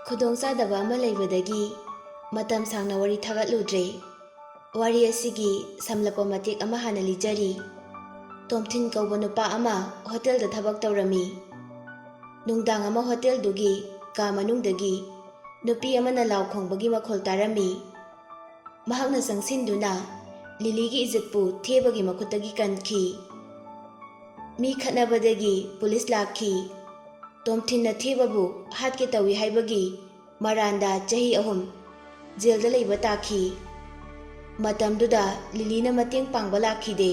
ꯈꯨꯗꯣꯡꯆꯥꯗꯕ ꯑꯃ ꯂꯩꯕꯗꯒꯤ ꯃꯇꯝ ꯁꯥꯡꯅ ꯋꯥꯔꯤ ꯊꯥꯒꯠꯂꯨꯗ꯭ꯔꯦ꯫ ꯋꯥꯔꯤ ꯑꯁꯤꯒꯤ ꯁꯝꯂꯞꯄ ꯃꯇꯦꯛ ꯑꯃ ꯍꯥꯟꯅ ꯂꯤꯖꯔꯤ꯫ ꯇꯣꯝꯊꯤꯟ ꯀꯧꯕ ꯅꯨꯄꯥ ꯑꯃ ꯍꯣꯇꯦꯜꯗ ꯊꯕꯛ ꯇꯧꯔꯝꯃꯤ꯫ ꯅꯨꯡꯗꯥꯡ ꯑꯃ ꯍꯣꯇꯦꯜꯗꯨꯒꯤ ꯀꯥ ꯃꯅꯨꯡꯗꯒꯤ ꯅꯨꯄꯤ ꯑꯃꯅ ꯂꯥꯎ ꯈꯣꯡꯕꯒꯤ ꯃꯈꯣꯜ ꯇꯥꯔꯝꯃꯤ꯫ ꯃꯍꯥꯛꯅ ꯆꯪꯁꯤꯟꯗꯨꯅ ꯂꯤꯂꯤꯒꯤ ꯏꯖꯠꯄꯨ ꯊꯦꯕꯒꯤ ꯃꯈꯨꯠꯇꯒꯤ ꯀꯟꯈꯤ꯫ ꯃꯤ ꯈꯠꯅꯕꯗꯒꯤ ꯄꯨꯂꯤꯁ ꯂꯥꯛꯈꯤ꯫ ꯇꯣꯝꯊꯤꯟꯅ ꯊꯦꯕꯕꯨ ꯍꯥꯠꯀꯦ ꯇꯧꯏ ꯍꯥꯏꯕꯒꯤ ꯃꯔꯥꯟꯗ ꯆꯍꯤ 3 ꯖꯦꯜꯗ ꯂꯩꯕ ꯇꯥꯈꯤ꯫ ꯃꯇꯝꯗꯨꯗ ꯂꯤꯂꯤꯅ ꯃꯇꯦꯡ ꯄꯥꯡꯕ ꯂꯥꯛꯈꯤꯗꯦ꯫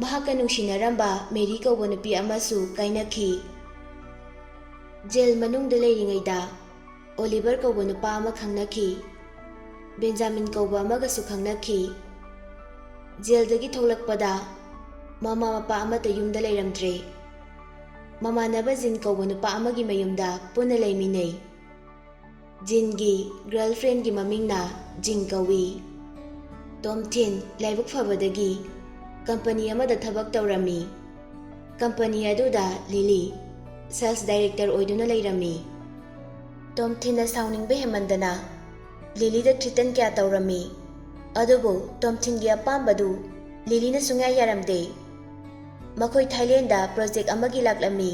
ꯃꯍꯥꯛꯀ ꯅꯨꯡꯁꯤꯅꯔꯝꯕ ꯃꯦꯔꯤ ꯀꯧꯕ ꯅꯨꯄꯤ ꯑꯃꯁꯨ ꯀꯥꯏꯅꯈꯤ꯫ ꯖꯦꯜ ꯃꯅꯨꯡꯗ ꯂꯩꯔꯤꯉꯩꯗ ꯑꯣꯂꯤꯚꯔ ꯀꯧꯕ ꯅꯨꯄꯥ ꯑꯃ ꯈꯪꯅꯈꯤ꯫ ꯕꯦꯟꯖꯥꯃꯤꯟ ꯀꯧꯕ ꯑꯃꯒꯁꯨ ꯈꯪꯅꯈꯤ꯫ ꯖꯦꯜꯗꯒꯤ ꯊꯣꯛꯂꯛꯄꯗ ꯃꯃꯥ ꯃꯄꯥ ꯑꯃꯠꯇ ꯌꯨꯝꯗ ꯂꯩꯔꯝꯗ꯭ꯔꯦ꯫ ꯃꯃꯥꯟꯅꯕ ꯖꯤꯟ ꯀꯧꯕ ꯅꯨꯄꯥ ꯑꯃꯒꯤ ꯃꯌꯨꯝꯗ ꯄꯨꯟꯅ ꯂꯩꯃꯤꯟꯅꯩ꯫ ꯖꯤꯟꯒꯤ ꯒꯔꯜꯐ꯭ꯔꯦꯟꯒꯤ ꯃꯃꯤꯡꯅ ꯖꯤꯡ ꯀꯧꯏ꯫ ꯇꯣꯝꯊꯤꯟ ꯂꯥꯏꯕꯛ ꯐꯕꯗꯒꯤ ꯀꯝꯄꯅꯤ ꯑꯃꯗ ꯊꯕꯛ ꯇꯧꯔꯝꯃꯤ꯫ ꯀꯝꯄꯅꯤ ꯑꯗꯨꯗ ꯂꯤꯂꯤ ꯁꯦꯜꯁ ꯗꯥꯏꯔꯦꯛꯇꯔ ꯑꯣꯏꯗꯨꯅ ꯂꯩꯔꯝꯃꯤ꯫ ꯇꯣꯝꯊꯤꯟꯅ ꯁꯥꯎꯅꯤꯡꯕ ꯍꯦꯟꯃꯟꯗꯅ ꯂꯤꯂꯤꯗ ꯊ꯭ꯔꯤꯇꯟ ꯀꯌꯥ ꯇꯧꯔꯝꯃꯤ꯫ ꯑꯗꯨꯕꯨ ꯇꯣꯝꯊꯤꯟꯒꯤ ꯑꯄꯥꯝꯕꯗꯨ ꯂꯤꯂꯤꯅ ꯁꯨꯡꯌꯥ ꯌꯥꯔꯝꯗꯦ꯫ ꯃꯈꯣꯏ ꯊꯥꯏꯂꯦꯟꯗ ꯄ꯭ꯔꯣꯖꯦꯛ ꯑꯃꯒꯤ ꯂꯥꯛꯂꯝꯃꯤ꯫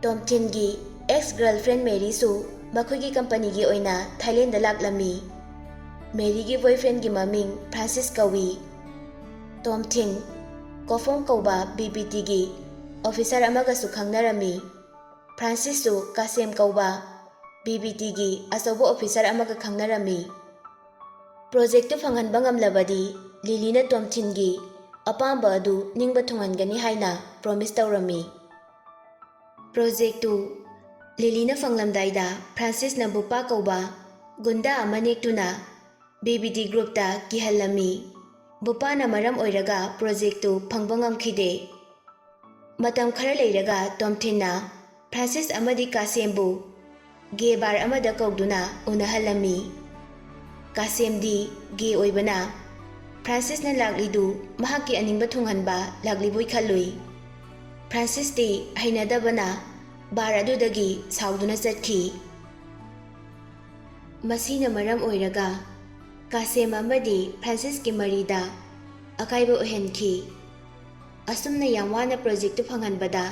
ꯇꯣꯝꯊꯤꯟꯒꯤ ꯑꯦꯛꯁ ꯒꯔꯜꯐ꯭ꯔꯦꯟ ꯃꯦꯔꯤꯁꯨ ꯃꯈꯣꯏꯒꯤ ꯀꯝꯄꯅꯤꯒꯤ ꯑꯣꯏꯅ ꯊꯥꯏꯂꯦꯟꯗ ꯂꯥꯛꯂꯝꯃꯤ꯫ ꯃꯦꯔꯤꯒꯤ ꯕꯣꯏꯐ꯭ꯔꯦꯟꯒꯤ ꯃꯃꯤꯡ ꯐ꯭ꯔꯥꯟꯁꯤꯁ ꯀꯧꯏ꯫ ꯇꯣꯝꯊꯤꯟ ꯀꯣꯐꯣꯡ ꯀꯧꯕ BBTꯒꯤ ꯑꯣꯐꯤꯁꯥꯔ ꯑꯃꯒꯁꯨ ꯈꯪꯅꯔꯝꯃꯤ꯫ ꯐ꯭ꯔꯥꯟꯁꯤꯁꯁꯨ ꯀꯥꯁꯦꯝ ꯀꯧꯕ BBTꯒꯤ ꯑꯆꯧꯕ ꯑꯣꯐꯤꯁꯥꯔ ꯑꯃꯒ ꯈꯪꯅꯔꯝꯃꯤ꯫ ꯄ꯭ꯔꯣꯖꯦꯛꯇꯨ ꯐꯪꯍꯟꯕ ꯉꯝꯂꯕꯗꯤ ꯂꯤꯂꯤꯅ ꯇꯣꯝꯊꯤꯟꯒꯤ ꯑꯄꯥꯝꯕ ꯑꯗꯨ ꯅꯤꯡꯕ ꯊꯨꯡꯍꯟꯒꯅꯤ ꯍꯥꯏꯅ ꯄ꯭ꯔꯣꯃꯤꯁ ꯇꯧꯔꯝꯃꯤ꯫ ꯄ꯭ꯔꯣꯖꯦꯛꯇꯨ ꯂꯤꯂꯤꯅ ꯐꯪꯂꯝꯗꯥꯏꯗ ꯐ꯭ꯔꯥꯟꯁꯤꯁꯅ ꯕꯨꯄꯥ ꯀꯧꯕ ꯒꯨꯟꯗꯥ ꯑꯃ ꯅꯦꯛꯇꯨꯅ BBT ꯒ꯭ꯔꯨꯞꯇ ꯀꯤꯍꯜꯂꯝꯃꯤ꯫ ꯕꯨꯄꯥꯅ ꯃꯔꯝ ꯑꯣꯏꯔꯒ ꯄ꯭ꯔꯣꯖꯦꯛꯇꯨ ꯐꯪꯕ ꯉꯝꯈꯤꯗꯦ꯫ ꯃꯇꯝ ꯈꯔ ꯂꯩꯔꯒ ꯇꯣꯝꯊꯤꯟꯅ ꯐ꯭ꯔꯥꯟꯁꯤꯁ ꯑꯃꯗꯤ ꯀꯥꯁꯦꯝꯕꯨ ꯒꯦ ꯕꯥꯔ ꯑꯃꯗ ꯀꯧꯗꯨꯅ ꯎꯅꯍꯜꯂꯝꯃꯤ꯫ ꯀꯥꯁꯦꯝꯗꯤ ꯒꯦ ꯑꯣꯏꯕꯅ ꯐ꯭ꯔꯥꯟꯁꯤꯁꯅ ꯂꯥꯛꯂꯤꯗꯨ ꯃꯍꯥꯛꯀꯤ ꯑꯅꯤꯡꯕ ꯊꯨꯡꯍꯟꯕ ꯂꯥꯛꯂꯤꯕꯣꯏ ꯈꯜꯂꯨꯏ꯫ ꯐ꯭ꯔꯥꯟꯁꯤꯁꯇꯤ ꯍꯩꯅꯗꯕꯅ ꯕꯥꯔ ꯑꯗꯨꯗꯒꯤ ꯁꯥꯎꯗꯨꯅ ꯆꯠꯈꯤ꯫ ꯃꯁꯤꯅ ꯃꯔꯝ ꯑꯣꯏꯔꯒ ꯀꯥꯁꯦꯝ ꯑꯃꯗꯤ ꯐ꯭ꯔꯥꯟꯁꯤꯁꯀꯤ ꯃꯔꯤꯗ ꯑꯀꯥꯏꯕ ꯑꯣꯏꯍꯟꯈꯤ꯫ ꯑꯁꯨꯝꯅ ꯌꯥꯝ ꯋꯥꯅ ꯄ꯭ꯔꯣꯖꯦꯛꯇꯨ ꯐꯪꯍꯟꯕꯗ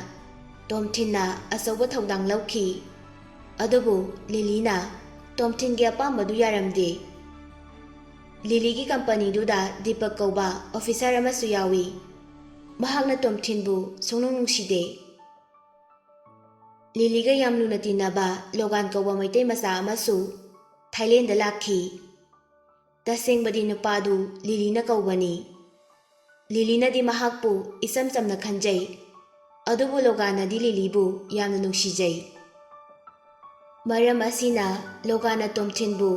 ꯇꯣꯝꯊꯤꯟꯅ ꯑꯆꯧꯕ ꯊꯧꯗꯥꯡ ꯂꯧꯈꯤ꯫ ꯑꯗꯨꯕꯨ ꯂꯤꯂꯤꯅ ꯇꯣꯝꯊꯤꯟꯒꯤ ꯑꯄꯥꯝꯕꯗꯨ ꯌꯥꯔꯝꯗꯦ꯫ ꯂꯤꯂꯤꯒꯤ ꯀꯝꯄꯅꯤꯗꯨꯗ ꯗꯤꯄꯛ ꯀꯧꯕ ꯑꯣꯐꯤꯁꯥꯔ ꯑꯃꯁꯨ ꯌꯥꯎꯏ꯫ ꯃꯍꯥꯛꯅ ꯇꯣꯝꯊꯤꯟꯕꯨ ꯁꯨꯡꯅꯨꯡ ꯅꯨꯡꯁꯤꯗꯦ꯫ ꯂꯤꯂꯤꯒ ꯌꯥꯝ ꯂꯨꯅ ꯇꯤꯟꯅꯕ ꯂꯣꯒꯥꯟ ꯀꯧꯕ ꯃꯩꯇꯩ ꯃꯆꯥ ꯑꯃꯁꯨ ꯊꯥꯏꯂꯦꯟꯗ ꯂꯥꯛꯈꯤ꯫ ꯇꯁꯦꯡꯕꯗꯤ ꯅꯨꯄꯥꯗꯨ ꯂꯤꯂꯤꯅ ꯀꯧꯕꯅꯤ꯫ ꯂꯤꯂꯤꯅꯗꯤ ꯃꯍꯥꯛꯄꯨ ꯏꯆꯝ ꯆꯝꯅ ꯈꯟꯖꯩ꯫ ꯑꯗꯨꯕꯨ ꯂꯣꯒꯥꯟꯅꯗꯤ ꯂꯤꯂꯤꯕꯨ ꯌꯥꯝꯅ ꯅꯨꯡꯁꯤꯖꯩ꯫ ꯃꯔꯝ ꯑꯁꯤꯅ ꯂꯣꯒꯥꯟꯅ ꯇꯣꯝꯊꯤꯟꯕꯨ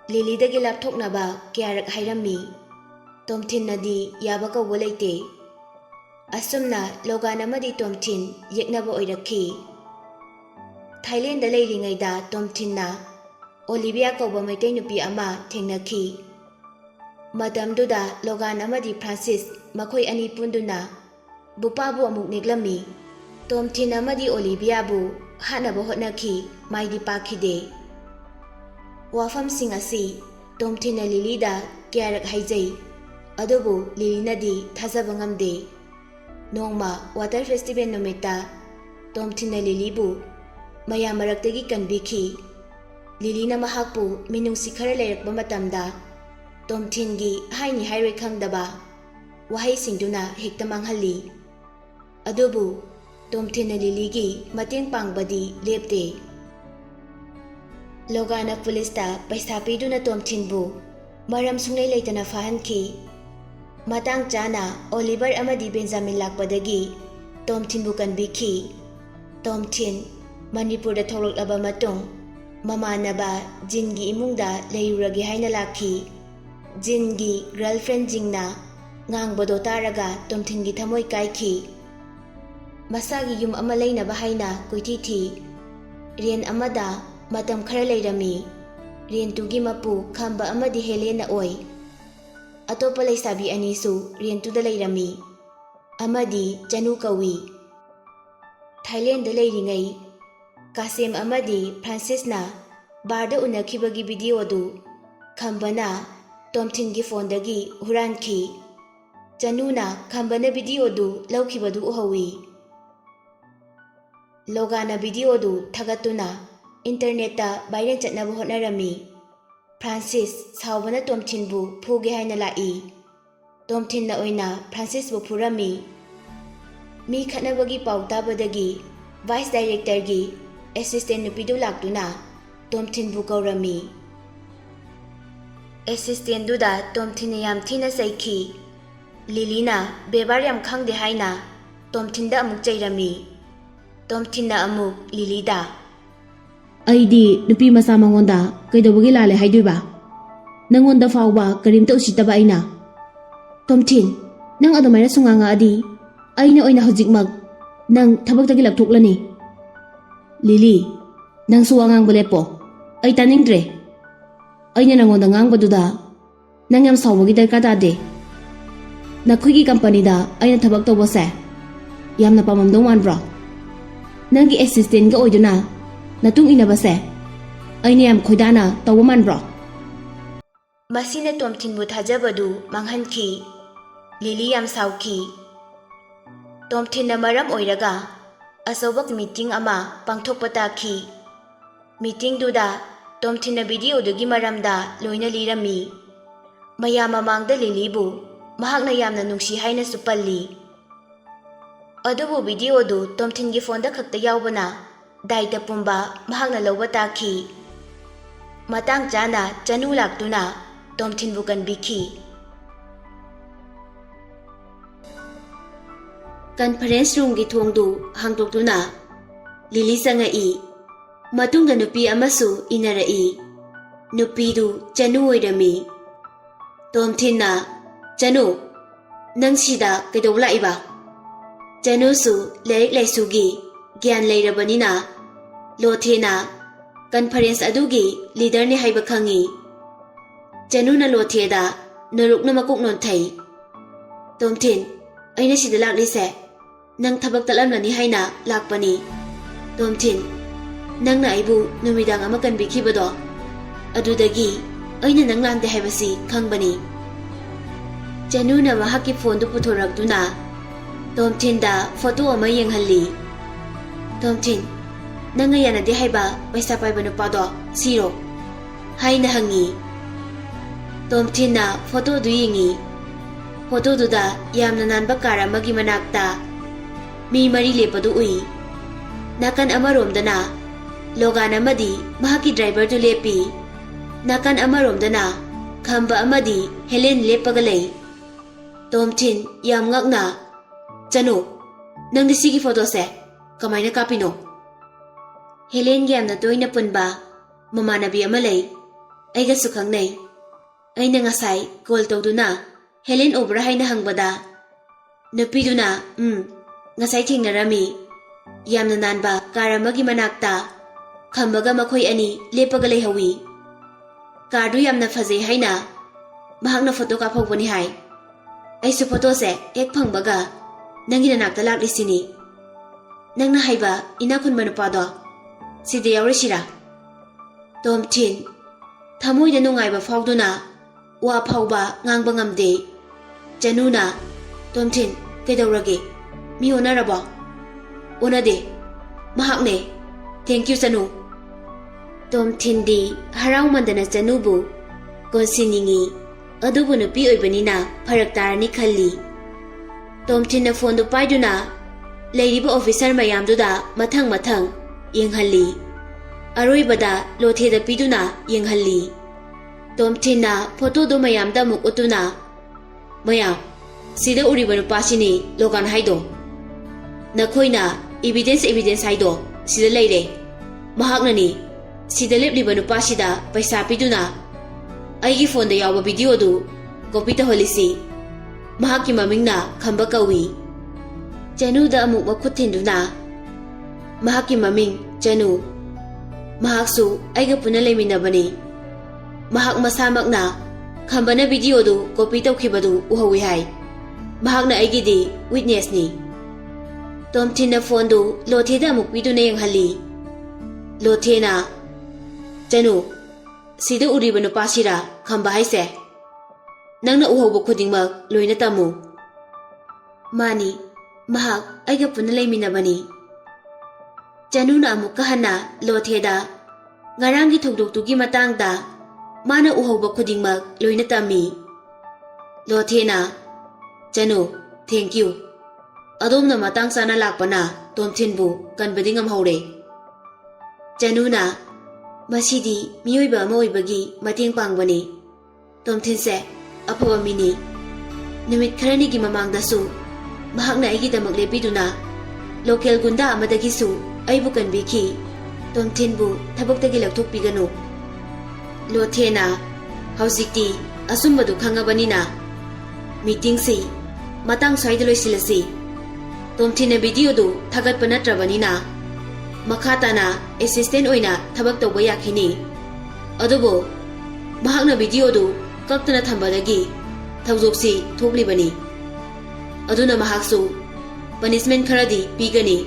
ꯂꯤꯂꯤꯗꯒꯤ ꯂꯥꯞꯊꯣꯛꯅꯕ ꯀꯌꯥꯔꯛ ꯍꯥꯏꯔꯝꯃꯤ꯫ ꯇꯣꯝꯊꯤꯟꯅꯗꯤ ꯌꯥꯕ ꯀꯧꯕ ꯂꯩꯇꯦ꯫ ꯑꯁꯨꯝꯅ ꯂꯣꯒꯥꯟ ꯑꯃꯗꯤ ꯇꯣꯝꯊꯤꯟ ꯌꯦꯛꯅꯕ ꯑꯣꯏꯔꯛꯈꯤ꯫ ꯊꯥꯏꯂꯦꯟꯗ ꯂꯩꯔꯤꯉꯩꯗ ꯇꯣꯝꯊꯤꯟꯅ ꯑꯣꯂꯤꯚꯤꯌꯥ ꯀꯧꯕ ꯃꯩꯇꯩ ꯅꯨꯄꯤ ꯑꯃ ꯊꯦꯡꯅꯈꯤ꯫ ꯃꯇꯝꯗꯨꯗ ꯂꯣꯒꯥꯟ ꯑꯃꯗꯤ ꯐ꯭ꯔꯥꯟꯁꯤꯁ ꯃꯈꯣꯏ ꯑꯅꯤ ꯄꯨꯟꯗꯨꯅ ꯕꯨꯄꯥꯕꯨ ꯑꯃꯨꯛ ꯅꯦꯛꯂꯝꯃꯤ꯫ ꯇꯣꯝꯊꯤꯟ ꯑꯃꯗꯤ ꯑꯣꯂꯤꯚꯤꯌꯥꯕꯨ ꯍꯥꯠꯅꯕ ꯍꯣꯠꯅꯈꯤ, ꯃꯥꯏꯗꯤ ꯄꯥꯛꯈꯤꯗꯦ꯫ ꯋꯥꯐꯝꯁꯤꯡ ꯑꯁꯤ ꯇꯣꯝꯊꯤꯟꯅ ꯂꯤꯂꯤꯗ ꯀꯌꯥꯔꯛ ꯍꯥꯏꯖꯩ꯫ ꯑꯗꯨꯕꯨ ꯂꯤꯂꯤꯅꯗꯤ ꯊꯥꯖꯕ ꯉꯝꯗꯦ꯫ ꯅꯣꯡꯃ ꯋꯥꯇꯔ ꯐꯦꯁꯇꯤꯚꯦꯜ ꯅꯨꯃꯤꯠꯇ ꯇꯣꯝꯊꯤꯟꯅ ꯂꯤꯂꯤꯕꯨ ꯃꯌꯥꯝ ꯃꯔꯛꯇꯒꯤ ꯀꯟꯕꯤꯈꯤ꯫ ꯂꯤꯂꯤꯅ ꯃꯍꯥꯛꯄꯨ ꯃꯤꯅꯨꯡꯁꯤ ꯈꯔ ꯂꯩꯔꯛꯄ ꯃꯇꯝꯗ ꯇꯣꯝꯊꯤꯟꯒꯤ ꯍꯥꯏꯅꯤ ꯍꯥꯏꯔꯣꯏ ꯈꯪꯗꯕ ꯋꯥꯍꯩꯁꯤꯡꯗꯨꯅ ꯍꯦꯛꯇ ꯃꯥꯡꯍꯜꯂꯤ꯫ ꯑꯗꯨꯕꯨ ꯇꯣꯝꯊꯤꯟꯅ ꯂꯤꯂꯤꯒꯤ ꯃꯇꯦꯡ ꯄꯥꯡꯕꯗꯤ ꯂꯦꯞꯇꯦ꯫ ꯂꯣꯒꯥꯟꯅ ꯄꯨꯂꯤꯁꯇ ꯄꯩꯁꯥ ꯄꯤꯗꯨꯅ ꯇꯣꯝꯊꯤꯟꯕꯨ ꯃꯔꯝ ꯁꯨꯡꯂꯩ ꯂꯩꯇꯅ ꯐꯥꯍꯟꯈꯤ꯫ ꯃꯇꯥꯡ ꯆꯥꯅ ꯑꯣꯂꯤꯚꯔ ꯑꯃꯗꯤ ꯕꯦꯟꯖꯥꯃꯤꯟ ꯂꯥꯛꯄꯗꯒꯤ ꯇꯣꯝꯊꯤꯟꯕꯨ ꯀꯟꯕꯤꯈꯤ꯫ ꯇꯣꯝꯊꯤꯟ ꯃꯅꯤꯄꯨꯔꯗ ꯊꯣꯛꯂꯛꯂꯕ ꯃꯇꯨꯡ ꯃꯃꯥꯟꯅꯕ ꯖꯤꯟꯒꯤ ꯏꯃꯨꯡꯗ ꯂꯩꯔꯨꯔꯒꯦ ꯍꯥꯏꯅ ꯂꯥꯛꯈꯤ꯫ ꯖꯤꯟꯒꯤ ꯒꯔꯜꯐ꯭ꯔꯦꯟ ꯖꯤꯡꯅ ꯉꯥꯡꯕꯗꯣ ꯇꯥꯔꯒ ꯇꯣꯝꯊꯤꯟꯒꯤ ꯊꯃꯣꯏ ꯀꯥꯏꯈꯤ꯫ ꯃꯁꯥꯒꯤ ꯌꯨꯝ ꯑꯃ ꯂꯩꯅꯕ ꯍꯥꯏꯅ ꯀꯣꯏꯊꯤ ꯊꯤ꯫ ꯔꯦꯟ ꯑꯃꯗ ꯃꯇꯝ ꯈꯔ ꯂꯩꯔꯝꯃꯤ꯫ ꯔꯦꯟꯇꯨꯒꯤ ꯃꯄꯨ ꯈꯝꯕ ꯑꯃꯗꯤ ꯍꯦꯂꯦꯟꯅ ꯑꯣꯏ꯫ ꯑꯇꯣꯞꯄ ꯂꯩꯁꯥꯕꯤ ꯑꯅꯤꯁꯨ ꯔꯦꯟꯇꯨꯗ ꯂꯩꯔꯝꯃꯤ꯫ ꯑꯃꯗꯤ ꯆꯅꯨ ꯀꯧꯏ꯫ ꯊꯥꯏꯂꯦꯟꯗ ꯂꯩꯔꯤꯉꯩ Kasim amadi Francisna barda unakibagi video du khambana Tomthingi phone-dagi huranki. Chanuna khambana video du laukibadu uhawi. Logana video du thagatuna interneta viral chatnabu hotnarami. Francis saubana Tomthinbu phuge haina lai. Tomthinna oina Francis bu phurami. Mi khatnabagi pau tabadagi vice director gi assistant nupidu laktuna Tomthinbu kaurami. Assistant duda Tomthinna yam thina saiki. Lilina bebar yam khangde haina Tomthinda amuk chairami. Tomthinna amuk Lilida. Aidi nupi masa mangonda kaidobagi lale haiduiba. Nangonda fawba karimta usitaba aina. Tomthin, nang adumaina sunganga adi aina oina hojikmag nang thabagtagi lapthoklani. Lili, nang suwangang bolepo. Ai taningdre. Aina nangonda ngangbaduda nang yam sawbagi darkar tade. Nakhuigi company da aina thabak tawbase yamna pamamdong manbro. Nangi assistant ga oiduna natung inabase aina yam khoidana tawba manbro. Masina Tomthinbu thajabadu manghanki. Lili yam sauki. Tomthinna maram oiraga asobak meeting ama pangthokpa taki. Meeting duda Tomthinna video dugi maramda loina lirami. Mayam mamangda Lilibu mahakna yamna nungsi haina supalli. Adubu video du Tomthingi phone da khakta yaubana daita pumba mahakna lawba taki. Matang chana chanu laktuna Tomthinbu kanbiki. Conference room gi thongdu hangdoktuna Lili sangai. Matungda nupi amasu inarai. Nupi du chanu oirami. Tomthinna, Chanu, nang sida kaidawla iba. Chanu su larik laisugi gyan lairabanina. Lothena, conference adugi leader ni haiba khangi. Chanu na lotheda narukna makuk non thai. Tomthin, aina sida laklise. Nang thabak talamlani haina lakpani. Tomthin, nang na aibu numidang ama kanbikibado. Adudagi aina nang lande haibasi khangbani. Chanuna mahaki phone du puthorakduna Tomthinda photo ama yenghalli. Tomthin, nanga yanade haiba paisa paiba nupado siro haina hangi. Tomthinna photo du yengi. Photo duda yamna nanba car amagi manakta mi mari lepadu ui. Nakan amaromdana logan amadi mahaki driver du lepi. Nakan amaromdana khamba amadi Helen lepaga lei. Tomthin yam ngakna. Chanu, nang disigi photo se kamaina kapino. Helen yamna toina punba mamanabi ama lei. Aiga sukhangnai. Aina ngasai call tawduna Helen obra haina hangbada. Nupiduna ngasai thingnarami. Yamna nanba car amagi manakta khambaga makhoi ani lepaga leihawi. Cardu yamna fazei haina mahakna photo kaphokbani hai. Aisu photo se ek phangbaga nangi nanakta laklisini. Nangna haiba inakun manupado side yaurishira. Tomthin thamoida nungaiba phawduna wa phawba ngangba ngamde. Chanuna, Tomthin kaidawrage mi onarabo. Onade mahakne. Thank you Chanu. Tomthin di harau mandana Chanubu konsiningi. Adubu nupi oibanina pharak tarani khalli. Tomthinna phone du paiduna leiriba officer mayamduda mathang yenghalli. Aroibada lotheda piduna yenghalli. Tomthinna photo du mayamda muk utuna mayam sida uriba nupasini logan haido. Nakhoina evidence haido sida leire. Mahaknani sida lepliba nupasida paisa piduna aigi phone da yawa video du copy ta holisi. Mahaki mamingna khamba kawi. Chanu da amuk makhut thinduna. Mahaki maming Chanu. Mahaksu aiga puna leiminabani. Mahak masamakna khambana video du copy tawkhibadu uhawi hai. Mahakna aigidi witness ni. Tomthinna phone du lotheda amuk piduna yenghalli. Lothena Janu Sida uriba nupasira khamba haise Nangna uhobo khudingmak loina tamu Mani mahak aiga puna leiminabani Januna amukka hana Lotheda Ngarangi thogdoktugi matangda Mana uhobo khudingmak loina tami Lothena Janu thank you Adomna matang sana lakpana Tomthinbu kanbadi ngamhaure Januna Masidi miyoiba ama oibagi mating pangbani Tomthinse afaba mini Numit kharanigi mamangdasu mahakna aigidamak lepiduna local gunda amadagisu aibu kanbiki Tomthinbu thabaktagi lakthokpiganu Lothena haujikti asumbadu khangabanina meeting si matang swaida loisilasi Tomthina video du thagatpa natrabanina makhatana assistant oina thabak tawba yakhini adubo mahakna video du kaktana thambadagi thawjoksi thoklibani aduna mahaksu punishment kharadi pigani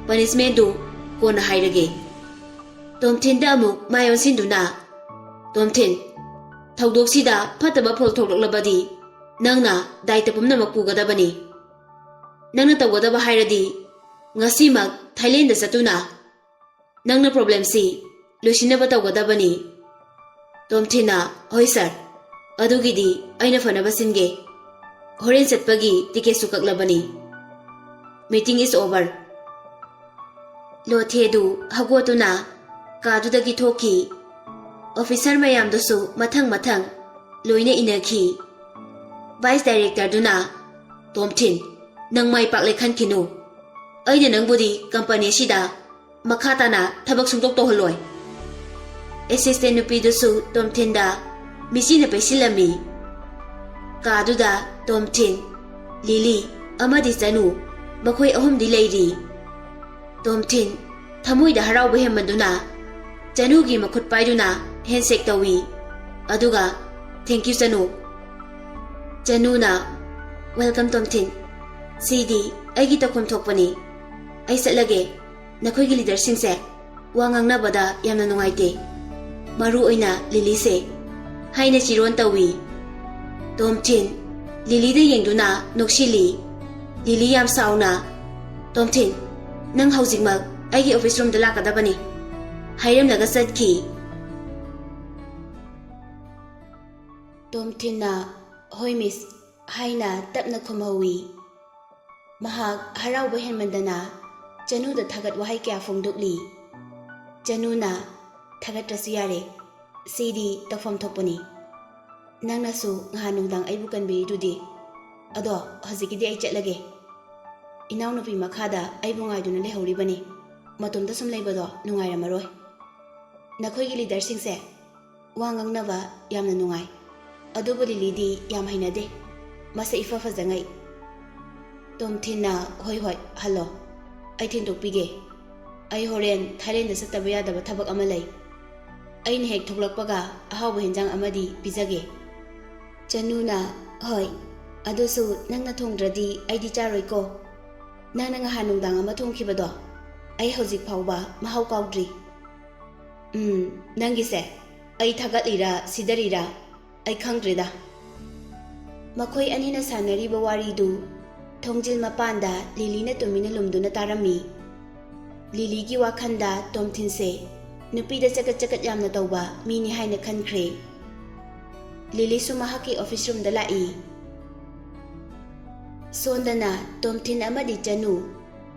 punishment du kona hairage Tomthinda amuk mayon sinduna Tomthin thawdoksida phataba phol thoklaklabadi nangna daitapumna makpugadabani Nangna tawgadaba hairadi ngasimak Thailand da satuna Nangna problem si loisinaba tawgadabani Tomthina hoi sir adugidi aina fanaba singe horen satpagi ticket sukaklabani meeting is over Lothedu hagotuna kadudagi thoki officer mayamdasu mathang loina inakhi vice director duna Tomthin nang mai pakle khankinu aina nangbudi company sida makhatana thabak sungtok tohloi assistant nupidusu Tomthinda misina paisilami kaduda Tomthin Lily amadi Janu makhoi ahumdi leiri Tomthin thamoida harauba hemanduna Janugi makhut paiduna handshake tawi aduga thank you Januna welcome Tomthin Sidi aigi takhum thokpani ai satlage nakhoigi leader singse wa ngangnabada yamna nungaite maru oina Lily se haina chiron tawi Tomthin Lily da yengduna noksili Lily yam sauna Tomthin nang haujingmak aigi office room da lakadabani hairam laga satki Tomthinna hoi miss haina tapna khumhawi mahak harauba henmandana Januda thagat wahai kya phongdokli Januna thagat rasiyare Sidi takfam thokpani Nangnasu ngahanungdang aibu kanbi dudi ado hazikidi ai chatlage inaw nupi makhada aibu ngaiduna lehoribani matumda sum leibado nungairamaroi nakhoigi leader singse wa ngangnaba yamna nungai adubu Lily yam hainade masa ifa fajangai Tomthinna hoi hallo ai thindokpige ai horen Thailand da sataba yadaba thabak ama lei aina hek thoklakpaga ahawba henjang amadi pijage Januna hoi adusu nangna thongdradi aidi charoiko nangna ngahanungdang ama thongkhibado ai hojik phawba mahau kaudri nangise ai thagatlira sidarira ai khangdreda makhoi anina sanariba waridu thongjil mapanda Lily na tumina lumduna tarami Lily gi wakhanda Tomthinse nupida chakat yamna tawba mini haina khankhre Lily sumahaki office room da lai sondana Tomthin amadi Janu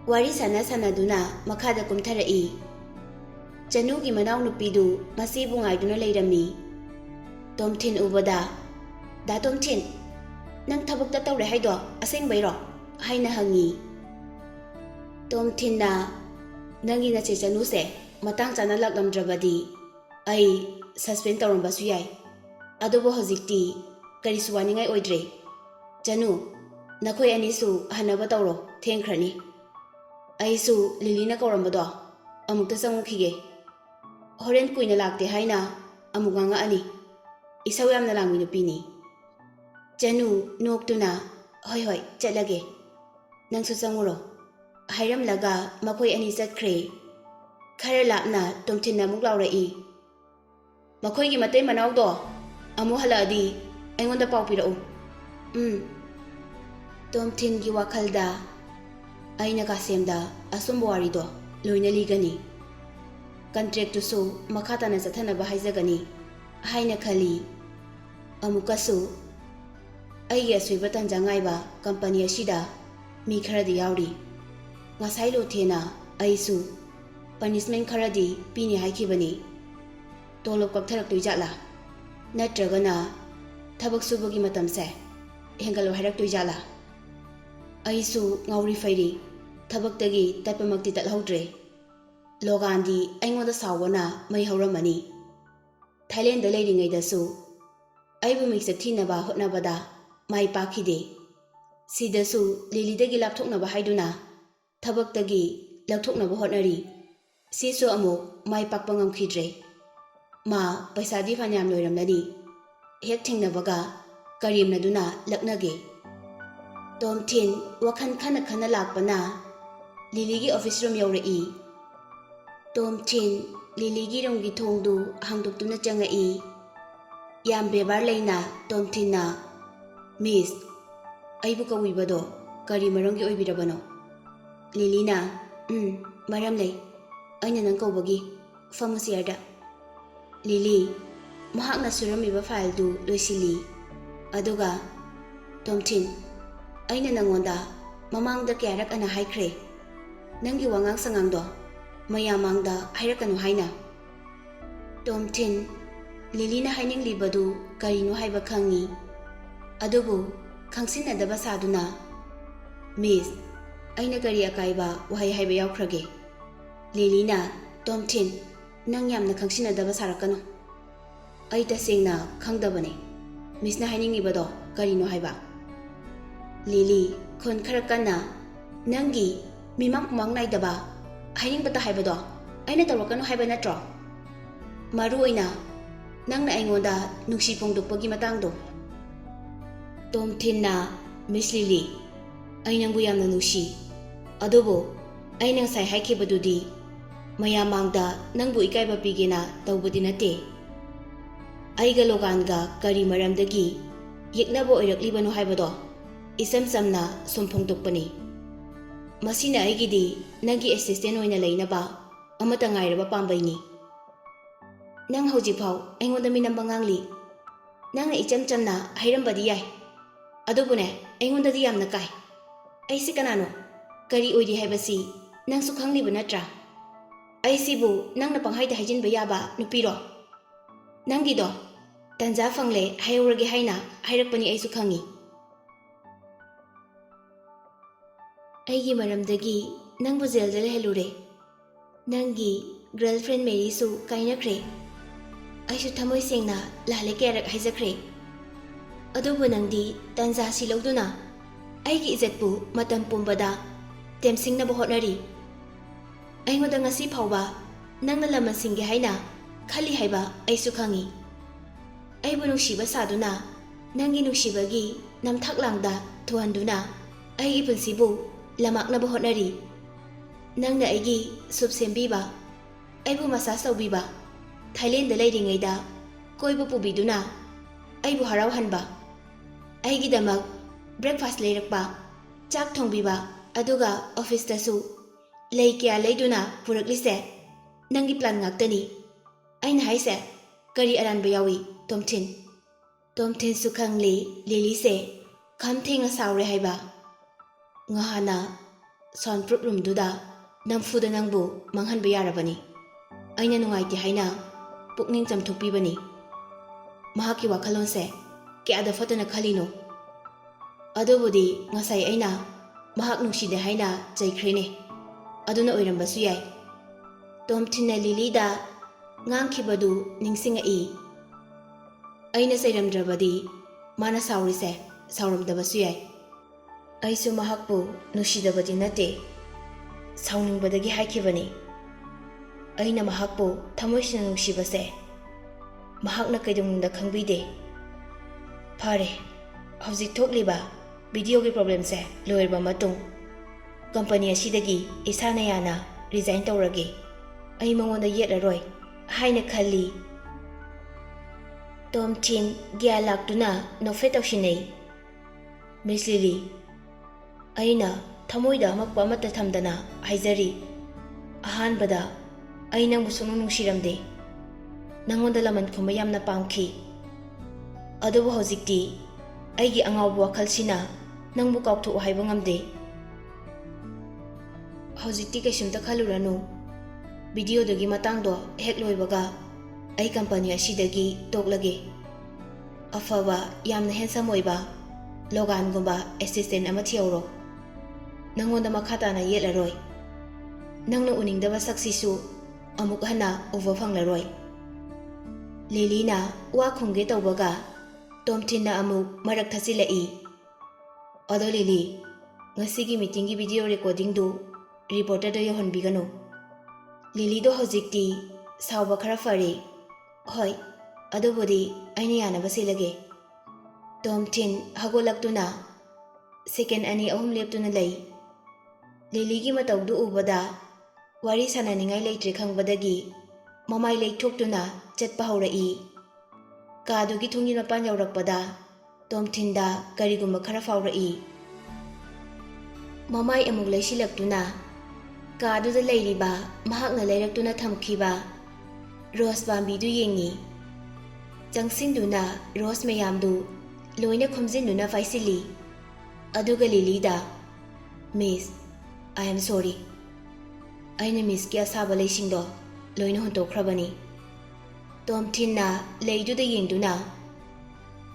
wari sana duna makhada kumtharai Janu gi manaw nupidu masibu ngaiduna leirami Tomthin ubada da Tomthin nang thabukta tawre haido asengbairo haina hangi Tomthinna nangi na che Janu se matang chana laklamdrabadi ai suspend tawrambasu yai adubo hojikti kari suwaningai oidre Janu nakhoi anisu hanaba tawro thengkhrani aisu Lily na kawrambado amukta changukhige horen kuina lakte haina amuganga ani isaw yamna langmi nupini Janu noktuna hoi chatlage nangsu changuro hairam laga makhoi ani chatkre Khara lapna Tomthinna amuk lauraki. Makhoigi matay manawdo amuk haladi aingonda pau pirau. Tomthingi wakhalda aina kasemda asumba warido loina ligani. Contract to so makata na satana bahayzagani haina khali amukasu ai aswiba tanjangai ba company asida mi kharadi yauri ngasai lo thena aisu punishment kharadi pini haikibani tolop kakthak tuijala natragana thabak subagi matamse hengalo harak tuijala aisu ngauri fairi thabaktagi tapamakti talhaudre Logandi aingoda sawana mai hauramani Thailand da leiringai da su aibu mixta thinaba hotnabada mai pakhide sida su lili dagi lapthoknaba haiduna thabaktagi lapthoknaba hotnari siso amuk mai pakpa ngamkhidre ma paisa di phanyam loiramnani hek thingnabaga karimna duna laknage Tomthin wakhan khana khana lakpana lili gi office room yaurei Tomthin liligi romgi thongdu hangduktuna changai yam bebar leina Tomthinna miss aibu kawibado kari marangi oibirabano Lilina maram lei aina nang kawbagi pharmacyada Lili mahakna suramiba file du loisili aduga Tomthin aina nangonda mamangda kyarak ana haikre nangi wangang sangangdo mayamangda hairakanu haina Tomthin Lilina haining libadu karino haiba khangi adubu khangsinadaba saduna miss aina kari akaiba wahai haiba yaukhrage Lilina Tomthin nang yamna khangsinadaba sarakano ai tasengna khangdabane miss na haining ibado karino haiba Lili khon kharakana nangi mimang kumang naidaba haining bata haibado aina tarakano haiba natro maru oina nangna aingonda nungsi pongdokpagi matangdo Tomthinna Miss Lili ainangbu yamna nungsi adobo aina sai haikibadudi mayamangda nangbu ikaiba pigena tawbudi nate aiga loganga kari maramdagi yeknabo oiraklibano haibado isam samna somphongdokpani Masina aigidi nangi assistant oina leinaba amata ngairaba pambaini Nang hojipau aingonda minamba ngangli nangna icham chamna hairambadi yai adubune aingonda di yamna kai aisi kanano kari oidi haibasi nangsu khangliba natra aisibu nangna panghaida haijinba yaba nupiro nangido tanja fangle hayorage haina hairakpani aisu khangi Aigi maramdagi nangbu jail helure nangi girlfriend Mary su kainakre Aishu thamoi sengna lale kyarak haijakre adubu nangdi tanja silauduna aigi izetpu matam pumbada temsingna bohotnari aingoda ngasi phawba nangna lamasingge haina khali haiba aisu khangi aibu nungsiba saduna nangi nungsibagi namthaklangda thuanduna aigi punsibu lamakna bohotnari nangna aigi subsembiba aibu masa saubiba Thailand da leiringaida koibu pubiduna aibu harauhanba aigidamak breakfast leirakpa chak thongbiba aduga office tasu lei kya leiduna puraklise nangi plan ngaktani aina haise kari aranba yawi Tomthin su khangli Lili se khamthenga saure haiba ngahana soundproof room duda namfuda nangbu manghanba yarabani aina nungaiti haina pukning chamthokpibani mahaki wakhalonse kyada fatana khalino adobudi ngasai aina mahak nungside haina jaikhrene aduna oirambasu yai Tomthinna Lilida ngangkhibadu ningsingai aina sairamdrabadi mana saurise sauramdabasu yai aisu mahakpu nusidabadi nate sauningbadagi haikibani aina mahakpu thamoisina nungsibase mahakna kaidungda khangbide phare hojik thokliba video gi problem se loirba matung company asidagi isana yana resign tawrage ꯑꯩ ꯃꯉꯣꯟꯗ ꯌꯦꯠꯂꯔꯣꯏ ꯍꯥꯏꯅ ꯈꯜꯂꯤ꯫ ꯇꯣꯝꯊꯤꯟ ꯒ꯭ꯌꯥꯟ ꯂꯥꯛꯇꯨꯅ ꯅꯣꯛꯐꯦꯠ ꯇꯧꯁꯤꯟꯅꯩ꯫ ꯃꯤꯁ ꯂꯤꯂꯤ, ꯑꯩꯅ ꯊꯃꯣꯏꯗ ꯑꯃꯛꯄ ꯑꯃꯠꯇ ꯊꯝꯗꯅ ꯍꯥꯏꯖꯔꯤ, ꯑꯍꯥꯟꯕꯗ ꯑꯩ ꯅꯪꯕꯨ ꯁꯨꯡꯅꯨꯡ ꯅꯨꯡꯁꯤꯔꯝꯗꯦ, ꯅꯪꯉꯣꯟꯗ ꯂꯃꯟ ꯈꯨꯝꯕ ꯌꯥꯝꯅ ꯄꯥꯝꯈꯤ꯫ ꯑꯗꯨꯕꯨ ꯍꯧꯖꯤꯛꯇꯤ ꯑꯩꯒꯤ ꯑꯉꯥꯎꯕ ꯋꯥꯈꯜꯁꯤꯅ ꯅꯪꯕꯨ ꯀꯥꯎꯊꯣꯛꯎ ꯍꯥꯏꯕ ꯉꯝꯗꯦ꯫ ꯍꯧꯖꯤꯛꯇꯤ ꯀꯩꯁꯨꯝꯇ ꯈꯜꯂꯨꯔꯅꯨ, ꯚꯤꯗꯤꯑꯣꯗꯨꯒꯤ ꯃꯇꯥꯡꯗꯣ ꯍꯦꯛ ꯂꯣꯏꯕꯒ ꯑꯩ ꯀꯝꯄꯅꯤ ꯑꯁꯤꯗꯒꯤ ꯇꯣꯛꯂꯒꯦ꯫ ꯑꯐꯕ ꯌꯥꯝꯅ ꯍꯦꯟꯁꯝ ꯑꯣꯏꯕ ꯂꯣꯒꯥꯟꯒꯨꯝꯕ ꯑꯦꯁꯤꯁꯇꯦꯟ ꯑꯃ ꯊꯤꯍꯧꯔꯣ, ꯅꯪꯉꯣꯟꯗ ꯃꯈꯥ ꯇꯥꯅ ꯌꯦꯠꯂꯔꯣꯏ, ꯅꯪꯅ ꯎꯅꯤꯡꯗꯕ ꯁꯛꯁꯤꯁꯨ ꯑꯃꯨꯛ ꯍꯟꯅ ꯎꯕ ꯐꯪꯂꯔꯣꯏ꯫ ꯂꯤꯂꯤꯅ ꯋꯥ ꯈꯨꯝꯒꯦ ꯇꯧꯕꯒ ꯇꯣꯝꯊꯤꯟꯅ ꯑꯃꯨꯛ ꯃꯔꯛ ꯊꯠꯆꯤꯜꯂꯛꯏ꯫ ꯑꯗꯣ ꯂꯤꯂꯤ, ꯉꯁꯤꯒꯤ ꯃꯤꯇꯤꯡꯒꯤ ꯚꯤꯗꯤꯑꯣ ꯔꯦꯀꯣꯔꯗꯤꯡꯗꯨ ꯔꯤꯄꯣꯔꯇꯔꯗ ꯌꯧꯍꯟꯕꯤꯒꯅꯨ꯫ ꯂꯤꯂꯤꯗꯣ ꯍꯧꯖꯤꯛꯇꯤ ꯁꯥꯎꯕ ꯈꯔ ꯐꯔꯦ꯫ ꯍꯣꯏ, ꯑꯗꯨꯕꯨꯗꯤ ꯑꯩꯅ ꯌꯥꯅꯕ ꯁꯤꯜꯂꯒꯦ꯫ ꯇꯣꯝꯊꯤꯟ ꯍꯧꯒꯠꯂꯛꯇꯨꯅ ꯁꯦꯀꯦꯟ 2-3 ꯂꯦꯞꯇꯨꯅ ꯂꯩ꯫ ꯂꯤꯂꯤꯒꯤ ꯃꯇꯧꯗꯨ ꯎꯕꯗ ꯋꯥꯔꯤ ꯁꯥꯟꯅꯅꯤꯡꯉꯥꯏ ꯂꯩꯇ꯭ꯔꯦ ꯈꯪꯕꯗꯒꯤ ꯃꯃꯥꯏ ꯂꯩꯊꯣꯛꯇꯨꯅ ꯆꯠꯄ ꯍꯧꯔꯛꯏ꯫ ꯀꯥꯗꯨꯒꯤ ꯊꯣꯡꯖꯤꯟ ꯃꯄꯥꯟ ꯌꯧꯔꯛꯄꯗ ꯇꯣꯝꯊꯤꯟꯗ ꯀꯔꯤꯒꯨꯝꯕ ꯈꯔ ꯐꯥꯎꯔꯛꯏ꯫ ꯃꯃꯥꯏ ꯑꯃꯨꯛ ꯂꯩꯁꯤꯜꯂꯛꯇꯨꯅ ꯀꯥꯗꯨꯗ ꯂꯩꯔꯤꯕ ꯃꯍꯥꯛꯅ ꯂꯩꯔꯛꯇꯨꯅ ꯊꯝꯈꯤꯕ ꯔꯣꯁ ꯄꯥꯝꯕꯤꯗꯨ ꯌꯦꯡꯉꯤ꯫ ꯆꯪꯁꯤꯟꯗꯨꯅ ꯔꯣꯁ ꯃꯌꯥꯝꯗꯨ ꯂꯣꯏꯅ ꯈꯣꯝꯖꯤꯟꯗꯨꯅ ꯄꯥꯏꯁꯤꯜꯂꯤ꯫ ꯑꯗꯨꯒ ꯂꯤꯂꯤꯗ, ꯃꯤꯁ, ꯑꯥꯏ ꯑꯦꯝ ꯁꯣꯔꯤ, ꯑꯩꯅ ꯃꯤꯁꯀꯤ ꯑꯁꯥꯕ ꯂꯩꯁꯤꯡꯗꯣ ꯂꯣꯏꯅ ꯍꯨꯟꯇꯣꯛꯈ꯭ꯔꯕꯅꯤ꯫ ꯇꯣꯝꯊꯤꯟꯅ ꯂꯩꯗꯨꯗ ꯌꯦꯡꯗꯨꯅ,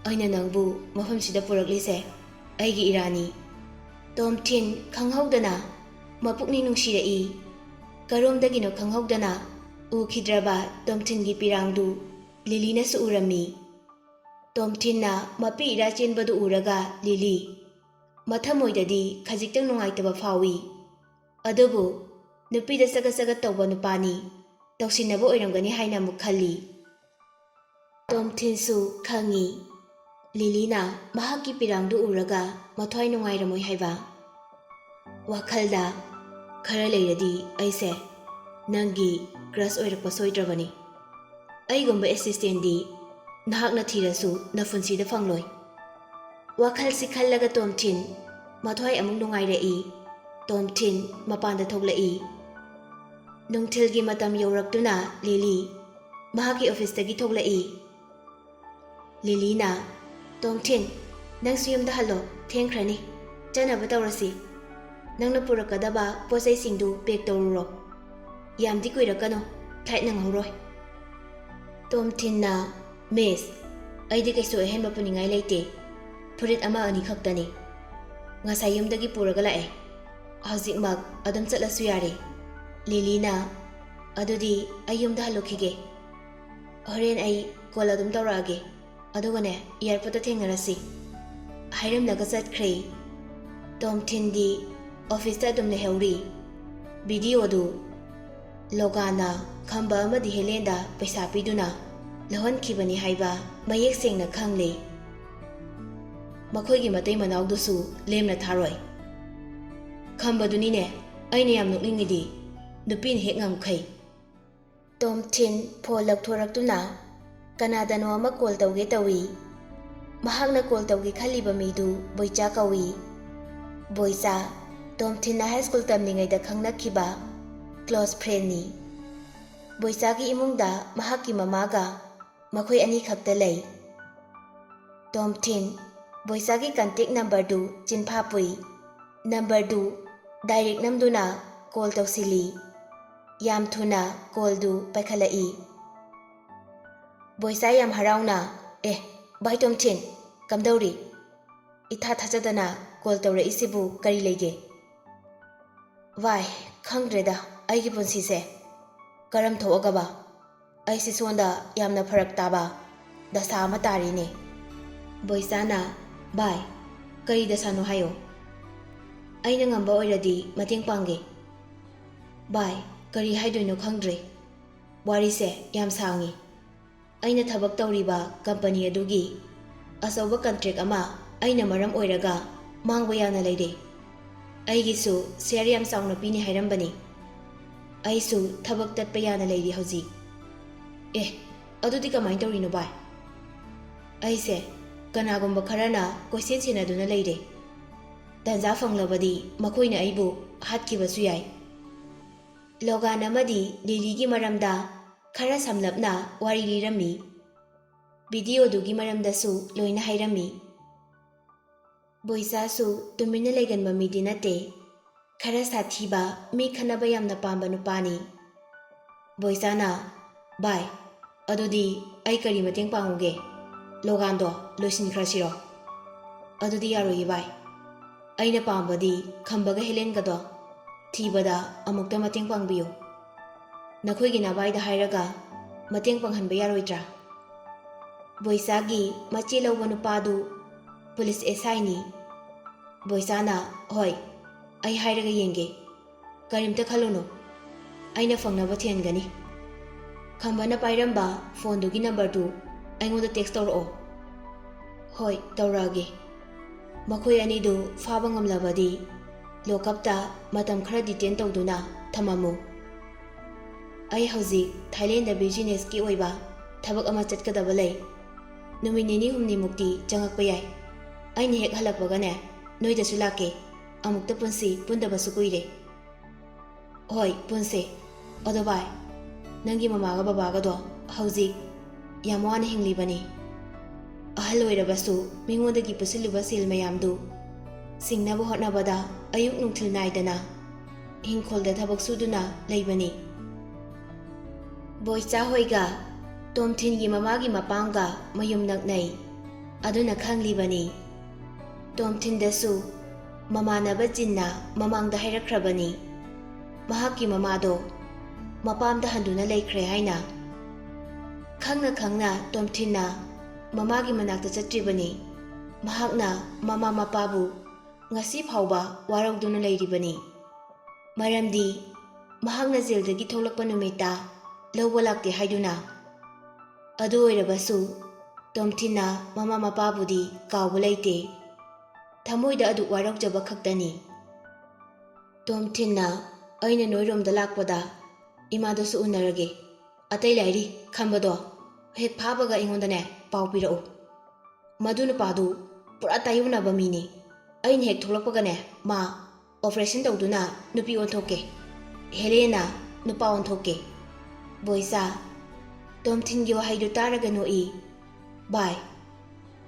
ꯑꯩꯅ ꯅꯪꯕꯨ ꯃꯐꯝꯁꯤꯗ ꯄꯨꯔꯛꯂꯤꯁꯦ ꯑꯩꯒꯤ ꯏꯔꯥꯅꯤ꯫ ꯇꯣꯝꯊꯤꯟ ꯈꯪꯍꯧꯗꯅ ꯃꯄꯨꯛꯅꯤꯡ ꯅꯨꯡꯁꯤꯔꯛꯏ꯫ ꯀꯔꯣꯝꯗꯒꯤꯅꯣ ꯈꯪꯍꯧꯗꯅ ꯎꯈꯤꯗ꯭ꯔꯕ ꯇꯣꯝꯊꯤꯟꯒꯤ ꯄꯤꯔꯥꯡꯗꯨ ꯂꯤꯂꯤꯅꯁꯨ ꯎꯔꯝꯃꯤ꯫ ꯇꯣꯝꯊꯤꯟꯅ ꯃꯄꯤ ꯏꯔꯥ ꯆꯦꯟꯕꯗꯨ ꯎꯔꯒ ꯂꯤꯂꯤ ꯃꯊꯃꯣꯏꯗꯗꯤ ꯈꯖꯤꯛꯇꯪ ꯅꯨꯡꯉꯥꯏꯇꯕ ꯐꯥꯎꯏ꯫ ꯑꯗꯨꯕꯨ ꯅꯨꯄꯤꯗ ꯆꯒꯠ ꯆꯒꯠ ꯇꯧꯕ ꯅꯨꯄꯥꯅꯤ, ꯇꯧꯁꯤꯟꯅꯕ ꯑꯣꯏꯔꯝꯒꯅꯤ ꯍꯥꯏꯅ ꯑꯃꯨꯛ ꯈꯜꯂꯤ꯫ ꯇꯣꯝꯊꯤꯟꯁꯨ ꯈꯪꯏ ꯂꯤꯂꯤꯅ ꯃꯍꯥꯛꯀꯤ ꯄꯤꯔꯥꯡꯗꯨ ꯎꯔꯒ ꯃꯊ꯭ꯋꯥꯏ ꯅꯨꯡꯉꯥꯏꯔꯝꯃꯣꯏ ꯍꯥꯏꯕ꯫ ꯋꯥꯈꯜꯗ, ꯈꯔ ꯂꯩꯔꯗꯤ ꯑꯩꯁꯦ ꯅꯪꯒꯤ ꯀ꯭ꯔꯁ ꯑꯣꯏꯔꯛꯄ ꯁꯣꯏꯗ꯭ꯔꯕꯅꯤ꯫ ꯑꯩꯒꯨꯝꯕ ꯑꯦꯁꯤꯁꯇꯦꯟꯗꯤ ꯅꯍꯥꯛꯅ ꯊꯤꯔꯁꯨ ꯅꯄꯨꯟꯁꯤꯗ ꯐꯪꯂꯣꯏ꯫ ꯋꯥꯈꯜꯁꯤ ꯈꯜꯂꯒ ꯇꯣꯝꯊꯤꯟ ꯃꯊ꯭ꯋꯥꯏ ꯑꯃꯨꯛ ꯅꯨꯡꯉꯥꯏꯔꯛꯏ꯫ ꯇꯣꯝꯊꯤꯟ ꯃꯄꯥꯟꯗ ꯊꯣꯛꯂꯛꯏ꯫ ꯅꯨꯡꯊꯤꯜꯒꯤ ꯃꯇꯝ ꯌꯧꯔꯛꯇꯨꯅ ꯂꯤꯂꯤ ꯃꯍꯥꯛꯀꯤ ꯑꯣꯐꯤꯁꯇꯒꯤ ꯊꯣꯛꯂꯛꯏ꯫ ꯂꯤꯂꯤꯅ, ꯇꯣꯝꯊꯤꯟ, ꯅꯪꯁꯨ ꯌꯨꯝꯗ ꯍꯜꯂꯣ, ꯊꯦꯡꯈ꯭ꯔꯅꯤ, ꯆꯠꯅꯕ ꯇꯧꯔꯁꯤ꯫ ꯅꯪꯅ ꯄꯨꯔꯛꯀꯗꯕ ꯄꯣꯠꯆꯩꯁꯤꯡꯗꯨ ꯄꯦꯛ ꯇꯧꯔꯨꯔꯣ, ꯌꯥꯝꯗꯤ ꯀꯨꯏꯔꯛꯀꯅꯨ, ꯐ꯭ꯂꯥꯏꯠ ꯅꯪꯍꯧꯔꯣꯏ꯫ ꯇꯣꯝꯊꯤꯟꯅ, ꯃꯤꯁ, ꯑꯩꯗꯤ ꯀꯩꯁꯨ ꯑꯍꯦꯟꯕ ꯄꯨꯅꯤꯡꯉꯥꯏ ꯂꯩꯇꯦ, ꯐꯨꯔꯤꯠ 1-2 ꯈꯛꯇꯅꯤ, ꯉꯁꯥꯏ ꯌꯨꯝꯗꯒꯤ ꯄꯨꯔꯒ ꯂꯥꯛꯑꯦ, ꯍꯧꯖꯤꯛꯃꯛ ꯑꯗꯨꯝ ꯆꯠꯂꯁꯨ ꯌꯥꯔꯦ꯫ ꯂꯤꯂꯤꯅ, ꯑꯗꯨꯗꯤ ꯑꯩ ꯌꯨꯝꯗ ꯍꯜꯂꯨꯈꯤꯒꯦ, ꯍꯣꯔꯦꯟ ꯑꯩ ꯀꯣꯜ ꯑꯗꯨꯝ ꯇꯧꯔꯛꯑꯒꯦ, ꯑꯗꯨꯒꯅꯦ ꯏꯌꯥꯔꯄꯣꯔꯠꯇ ꯊꯦꯡꯅꯔꯁꯤ ꯍꯥꯏꯔꯝꯂꯒ ꯆꯠꯈ꯭ꯔꯦ꯫ ꯇꯣꯝꯊꯤꯟꯗꯤ ꯑꯣꯐꯤꯁꯇ ꯑꯗꯨꯝ ꯂꯩꯍꯧꯔꯤ꯫ ꯚꯤꯗꯤꯑꯣꯗꯨ ꯂꯣꯒꯥꯟꯅ ꯈꯝꯕ ꯑꯃꯗꯤ ꯍꯦꯂꯦꯟꯗ ꯄꯩꯁꯥ ꯄꯤꯗꯨꯅ ꯂꯧꯍꯟꯈꯤꯕꯅꯤ ꯍꯥꯏꯕ ꯃꯌꯦꯛ ꯁꯦꯡꯅ ꯈꯪꯂꯦ꯫ ꯃꯈꯣꯏꯒꯤ ꯃꯇꯩ ꯃꯅꯥꯎꯗꯨꯁꯨ ꯂꯦꯝꯅ ꯊꯥꯔꯣꯏ꯫ ꯈꯝꯕꯗꯨꯅꯤꯅꯦ ꯑꯩꯅ ꯌꯥꯝ ꯅꯣꯛꯅꯤꯡꯉꯤꯗꯤ, ꯅꯨꯄꯤꯅ ꯍꯦꯛ ꯉꯝꯈꯩ꯫ ꯇꯣꯝꯊꯤꯟ ꯐꯣꯟ ꯂꯧꯊꯣꯔꯛꯇꯨꯅ ꯀꯅꯥꯗꯅꯣ ꯑꯃ ꯀꯣꯜ ꯇꯧꯒꯦ ꯇꯧꯏ꯫ ꯃꯍꯥꯛꯅ ꯀꯣꯜ ꯇꯧꯒꯦ ꯈꯜꯂꯤꯕ ꯃꯤꯗꯨ ꯕꯣꯏꯆꯥ ꯀꯧꯏ꯫ ꯕꯣꯏꯆꯥ ꯇꯣꯝꯊꯤꯟꯅ ꯍꯥꯏꯁ꯭ꯀꯨꯜ ꯇꯝꯂꯤꯉꯩꯗ ꯈꯪꯅꯈꯤꯕ ꯀ꯭ꯂꯣꯁ ꯐ꯭ꯔꯦꯟꯅꯤ꯫ ꯕꯣꯏꯆꯥꯒꯤ ꯏꯃꯨꯡꯗ ꯃꯍꯥꯛꯀꯤ ꯃꯃꯥꯒ ꯃꯈꯣꯏ 2 ꯈꯛꯇ ꯂꯩ꯫ ꯇꯣꯝꯊꯤꯟ ꯕꯣꯏꯆꯥꯒꯤ ꯀꯟꯇꯦꯛ ꯅꯝꯕꯔꯗꯨ ꯆꯤꯟꯐꯥ ꯄꯨꯏ꯫ ꯅꯝꯕꯔꯗꯨ ꯗꯥꯏꯔꯦꯛ ꯅꯝꯗꯨꯅ ꯀꯣꯜ ꯇꯧꯁꯤꯜꯂꯤ꯫ ꯌꯥꯝ ꯊꯨꯅ ꯀꯣꯜꯗꯨ ꯄꯥꯏꯈꯠꯂꯛꯏ꯫ ꯕꯣꯏꯆꯥ ꯌꯥꯝ ꯍꯔꯥꯎꯅ, ꯚꯥꯏ ꯇꯣꯝꯊꯤꯟ, ꯀꯝꯗꯧꯔꯤ? ꯏꯊꯥ ꯊꯥꯖꯗꯅ ꯀꯣꯜ ꯇꯧꯔꯛꯏꯁꯤꯕꯨ ꯀꯔꯤ ꯂꯩꯒꯦ? ꯚꯥꯏ, ꯈꯪꯗ꯭ꯔꯦꯗ ꯑꯩꯒꯤ ꯄꯨꯟꯁꯤꯁꯦ ꯀꯔꯝ ꯊꯣꯛꯑꯒꯕ ꯑꯩꯁꯤ ꯁꯣꯟꯗ ꯌꯥꯝꯅ ꯐꯔꯛ ꯇꯥꯕ ꯗꯁꯥ ꯑꯃ ꯇꯥꯔꯤꯅꯦ꯫ ꯕꯣꯏꯆꯥꯅ, ꯚꯥꯏ, ꯀꯔꯤ ꯗꯁꯥꯅꯣ ꯍꯥꯏꯌꯣ, ꯑꯩꯅ ꯉꯝꯕ ꯑꯣꯏꯔꯗꯤ ꯃꯇꯦꯡ ꯄꯥꯡꯒꯦ꯫ ꯚꯥꯏ, ꯀꯔꯤ ꯍꯥꯏꯗꯣꯏꯅꯣ ꯈꯪꯗ꯭ꯔꯦ, ꯋꯥꯔꯤꯁꯦ ꯌꯥꯝ ꯁꯥꯡꯉꯤ꯫ ꯑꯩꯅ ꯊꯕꯛ ꯇꯧꯔꯤꯕ ꯀꯝꯄꯅꯤ ꯑꯗꯨꯒꯤ ꯑꯆꯧꯕ ꯀꯟꯇ꯭ꯔꯦꯛ ꯑꯃ ꯑꯩꯅ ꯃꯔꯝ ꯑꯣꯏꯔꯒ ꯃꯥꯡꯕ ꯌꯥꯅ ꯂꯩꯔꯦ꯫ ꯑꯩꯒꯤꯁꯨ ꯁꯦꯌꯔ ꯌꯥꯝ ꯆꯥꯎꯅ ꯄꯤꯅꯤ ꯍꯥꯏꯔꯝꯕꯅꯤ, ꯑꯩꯁꯨ ꯊꯕꯛ ꯇꯠꯄ ꯌꯥꯅ ꯂꯩꯔꯤ ꯍꯧꯖꯤꯛ꯫ ꯑꯗꯨꯗꯤ ꯀꯃꯥꯏꯅ ꯇꯧꯔꯤꯅꯣ ꯚꯥꯏ? ꯑꯩꯁꯦ ꯀꯅꯥꯒꯨꯝꯕ ꯈꯔꯅ ꯀꯣꯏꯁꯦꯟ ꯁꯦꯟꯅꯗꯨꯅ ꯂꯩꯔꯦ꯫ ꯇꯟꯖꯥ ꯐꯪꯂꯕꯗꯤ ꯃꯈꯣꯏꯅ ꯑꯩꯕꯨ ꯍꯥꯠꯈꯤꯕꯁꯨ ꯌꯥꯏ꯫ ꯂꯣꯒꯥꯟ ꯑꯃꯗꯤ ꯂꯤꯂꯤꯒꯤ ꯃꯔꯝꯗ ꯈꯔ ꯁꯝꯂꯞꯅ ꯋꯥꯔꯤ ꯂꯤꯔꯝꯃꯤ꯫ ꯚꯤꯗꯤꯑꯣꯗꯨꯒꯤ ꯃꯔꯝꯗꯁꯨ ꯂꯣꯏꯅ ꯍꯥꯏꯔꯝꯃꯤ꯫ ꯕꯣꯏꯆꯥꯁꯨ ꯇꯨꯃꯤꯟꯅ ꯂꯩꯒꯟꯕ ꯃꯤꯗꯤ ꯅꯠꯇꯦ꯫ ꯈꯔ ꯁꯥꯊꯤꯕ, ꯃꯤ ꯈꯟꯅꯕ ꯌꯥꯝꯅ ꯄꯥꯝꯕ ꯅꯨꯄꯥꯅꯤ꯫ ꯕꯣꯏꯆꯥꯅ, ꯚꯥꯏ, ꯑꯗꯨꯗꯤ ꯑꯩ ꯀꯔꯤ ꯃꯇꯦꯡ ꯄꯥꯡꯉꯨꯒꯦ? ꯂꯣꯒꯥꯟꯗꯣ ꯂꯣꯏꯁꯤꯟꯈ꯭ꯔꯁꯤꯔꯣ? ꯑꯗꯨꯗꯤ ꯌꯥꯔꯣꯏꯌꯦ ꯚꯥꯏ꯫ ꯑꯩꯅ ꯄꯥꯝꯕꯗꯤ ꯈꯝꯕꯒ ꯍꯦꯂꯦꯟꯒꯗꯣ ꯊꯤꯕꯗ ꯑꯃꯨꯛꯇ ꯃꯇꯦꯡ ꯄꯥꯡꯕꯤꯌꯨ꯫ ꯅꯈꯣꯏꯒꯤ ꯅꯚꯥꯏꯗ ꯍꯥꯏꯔꯒ ꯃꯇꯦꯡ ꯄꯥꯡꯍꯟꯕ ꯌꯥꯔꯣꯏꯗ꯭ꯔꯥ? ꯕꯣꯏꯆꯥꯒꯤ ꯃꯆꯦ ꯂꯧꯕ ꯅꯨꯄꯥꯗꯨ ꯄꯨꯂꯤꯁ ꯑꯦꯁꯥꯏꯅꯤ꯫ ꯕꯣꯏꯆꯥꯅ, ꯍꯣꯏ, ꯑꯩ ꯍꯥꯏꯔꯒ ꯌꯦꯡꯒꯦ꯫ ꯀꯔꯤꯝꯇ ꯈꯜꯂꯨꯅꯨ, ꯑꯩꯅ ꯐꯪꯅꯕ ꯊꯦꯟꯒꯅꯤ꯫ ꯈꯝꯕꯅ ꯄꯥꯏꯔꯝꯕ ꯐꯣꯟꯗꯨꯒꯤ ꯅꯝꯕꯔꯗꯨ ꯑꯩꯉꯣꯟꯗ ꯇꯦꯛꯁ ꯇꯧꯔꯛꯑꯣ꯫ ꯍꯣꯏ, ꯇꯧꯔꯛꯑꯒꯦ꯫ ꯃꯈꯣꯏ ꯑꯅꯤꯗꯨ ꯐꯥꯕ ꯉꯝꯂꯕꯗꯤ ꯂꯣꯛꯑꯞꯇ ꯃꯇꯝ ꯈꯔ ꯗꯤꯇꯦꯟ ꯇꯧꯗꯨꯅ ꯊꯝꯃꯝꯃꯨ꯫ ꯑꯩ ꯍꯧꯖꯤꯛ ꯊꯥꯏꯂꯦꯟꯗ ꯕꯤꯖꯤꯅꯦꯁꯀꯤ ꯑꯣꯏꯕ ꯊꯕꯛ ꯑꯃ ꯆꯠꯀꯗꯕ ꯂꯩ꯫ ꯅꯨꯃꯤꯠ ꯅꯤꯅꯤ ꯍꯨꯝꯅꯤꯃꯨꯛꯇꯤ ꯆꯪꯉꯛꯄ ꯌꯥꯏ꯫ ꯑꯩꯅ ꯍꯦꯛ ꯍꯜꯂꯛꯄꯒꯅꯦ ꯅꯣꯏꯗꯁꯨ ꯂꯥꯛꯀꯦ꯫ ꯑꯃꯨꯛꯇ ꯄꯨꯟꯁꯤ, ꯄꯨꯟꯗꯕꯁꯨ ꯀꯨꯏꯔꯦ꯫ ꯍꯣꯏ, ꯄꯨꯟꯁꯦ꯫ ꯑꯗꯣ ꯚꯥꯏ, ꯅꯪꯒꯤ ꯃꯃꯥꯒ ꯕꯕꯥꯒꯗꯣ ꯍꯧꯖꯤꯛ ꯌꯥꯝ ꯋꯥꯅ ꯍꯤꯡꯂꯤꯕꯅꯤ꯫ ꯑꯍꯜ ꯑꯣꯏꯔꯕꯁꯨ ꯃꯤꯉꯣꯟꯗꯒꯤ ꯄꯨꯁꯤꯜꯂꯨꯕ ꯁꯦꯜ ꯃꯌꯥꯝꯗꯨ ꯁꯤꯡꯅꯕ ꯍꯣꯠꯅꯕꯗ ꯑꯌꯨꯛ ꯅꯨꯡꯊꯤꯜ ꯅꯥꯏꯗꯅ ꯏꯪꯈꯣꯜꯗ ꯊꯕꯛ ꯁꯨꯗꯨꯅ ꯂꯩꯕꯅꯤ꯫ ꯕꯣꯏꯆꯥ ꯍꯣꯏꯒ ꯇꯣꯝꯊꯤꯟꯒꯤ ꯃꯃꯥꯒꯤ ꯃꯄꯥꯝꯒ ꯃꯌꯨꯝ ꯅꯛꯅꯩ꯫ ꯑꯗꯨꯅ ꯈꯪꯂꯤꯕꯅꯤ꯫ ꯇꯣꯝꯊꯤꯟꯗꯁꯨ ꯃꯃꯥꯟꯅꯕ ꯖꯤꯟꯅ ꯃꯃꯥꯡꯗ ꯍꯥꯏꯔꯛꯈ꯭ꯔꯕꯅꯤ ꯃꯍꯥꯛꯀꯤ ꯃꯃꯥꯗꯣ ꯃꯄꯥꯝꯗ ꯍꯟꯗꯨꯅ ꯂꯩꯈ꯭ꯔꯦ ꯍꯥꯏꯅ꯫ ꯈꯪꯅ ꯈꯪꯅ ꯇꯣꯝꯊꯤꯟꯅ ꯃꯃꯥꯒꯤ ꯃꯅꯥꯛꯇ ꯆꯠꯇ꯭ꯔꯤꯕꯅꯤ꯫ ꯃꯍꯥꯛꯅ ꯃꯃꯥ ꯃꯄꯥꯕꯨ ꯉꯁꯤ ꯐꯥꯎꯕ ꯋꯥꯔꯧꯗꯨꯅ ꯂꯩꯔꯤꯕꯅꯤ꯫ ꯃꯔꯝꯗꯤ ꯃꯍꯥꯛꯅ ꯖꯦꯜꯗꯒꯤ ꯊꯣꯛꯂꯛꯄ ꯅꯨꯃꯤꯠꯇ ꯂꯧꯕ ꯂꯥꯛꯇꯦ ꯍꯥꯏꯗꯨꯅ꯫ ꯑꯗꯨ ꯑꯣꯏꯔꯕꯁꯨ ꯇꯣꯝꯊꯤꯟꯅ ꯃꯃꯥ ꯃꯄꯥꯕꯨꯗꯤ ꯀꯥꯎꯕ ꯂꯩꯇꯦ꯫ ꯊꯃꯣꯏꯗ ꯑꯗꯨꯛ ꯋꯥꯔꯧꯖꯕ ꯈꯛꯇꯅꯤ꯫ ꯇꯣꯝꯊꯤꯟꯅ ꯑꯩꯅ ꯅꯣꯏꯔꯣꯝꯗ ꯂꯥꯛꯄꯗ ꯏꯃꯥꯗꯨꯁꯨ ꯎꯅꯔꯒꯦ, ꯑꯇꯩ ꯂꯥꯏꯔꯤ ꯈꯝꯕꯗꯣ ꯍꯦꯛ ꯐꯥꯕꯒ ꯑꯩꯉꯣꯟꯗꯅꯦ ꯄꯥꯎ ꯄꯤꯔꯛꯎ꯫ ꯃꯗꯨ ꯅꯨꯄꯥꯗꯨ ꯄꯨꯔꯥ ꯇꯥꯏꯌꯣꯟꯅꯕ ꯃꯤꯅꯤ꯫ ꯑꯩꯅ ꯍꯦꯛ ꯊꯣꯛꯂꯛꯄꯒꯅꯦ ꯃꯥ ꯑꯣꯄꯔꯦꯁꯟ ꯇꯧꯗꯨꯅ ꯅꯨꯄꯤ ꯑꯣꯟꯊꯣꯛꯀꯦ, ꯍꯦꯂꯦꯟꯅ ꯅꯨꯄꯥ ꯑꯣꯟꯊꯣꯛꯀꯦ꯫ ꯕꯣꯏꯆꯥ ꯇꯣꯝꯊꯤꯟꯒꯤ ꯋꯥꯍꯩꯗꯨ ꯇꯥꯔꯒ ꯅꯣꯛꯏ꯫ ꯚꯥꯏ,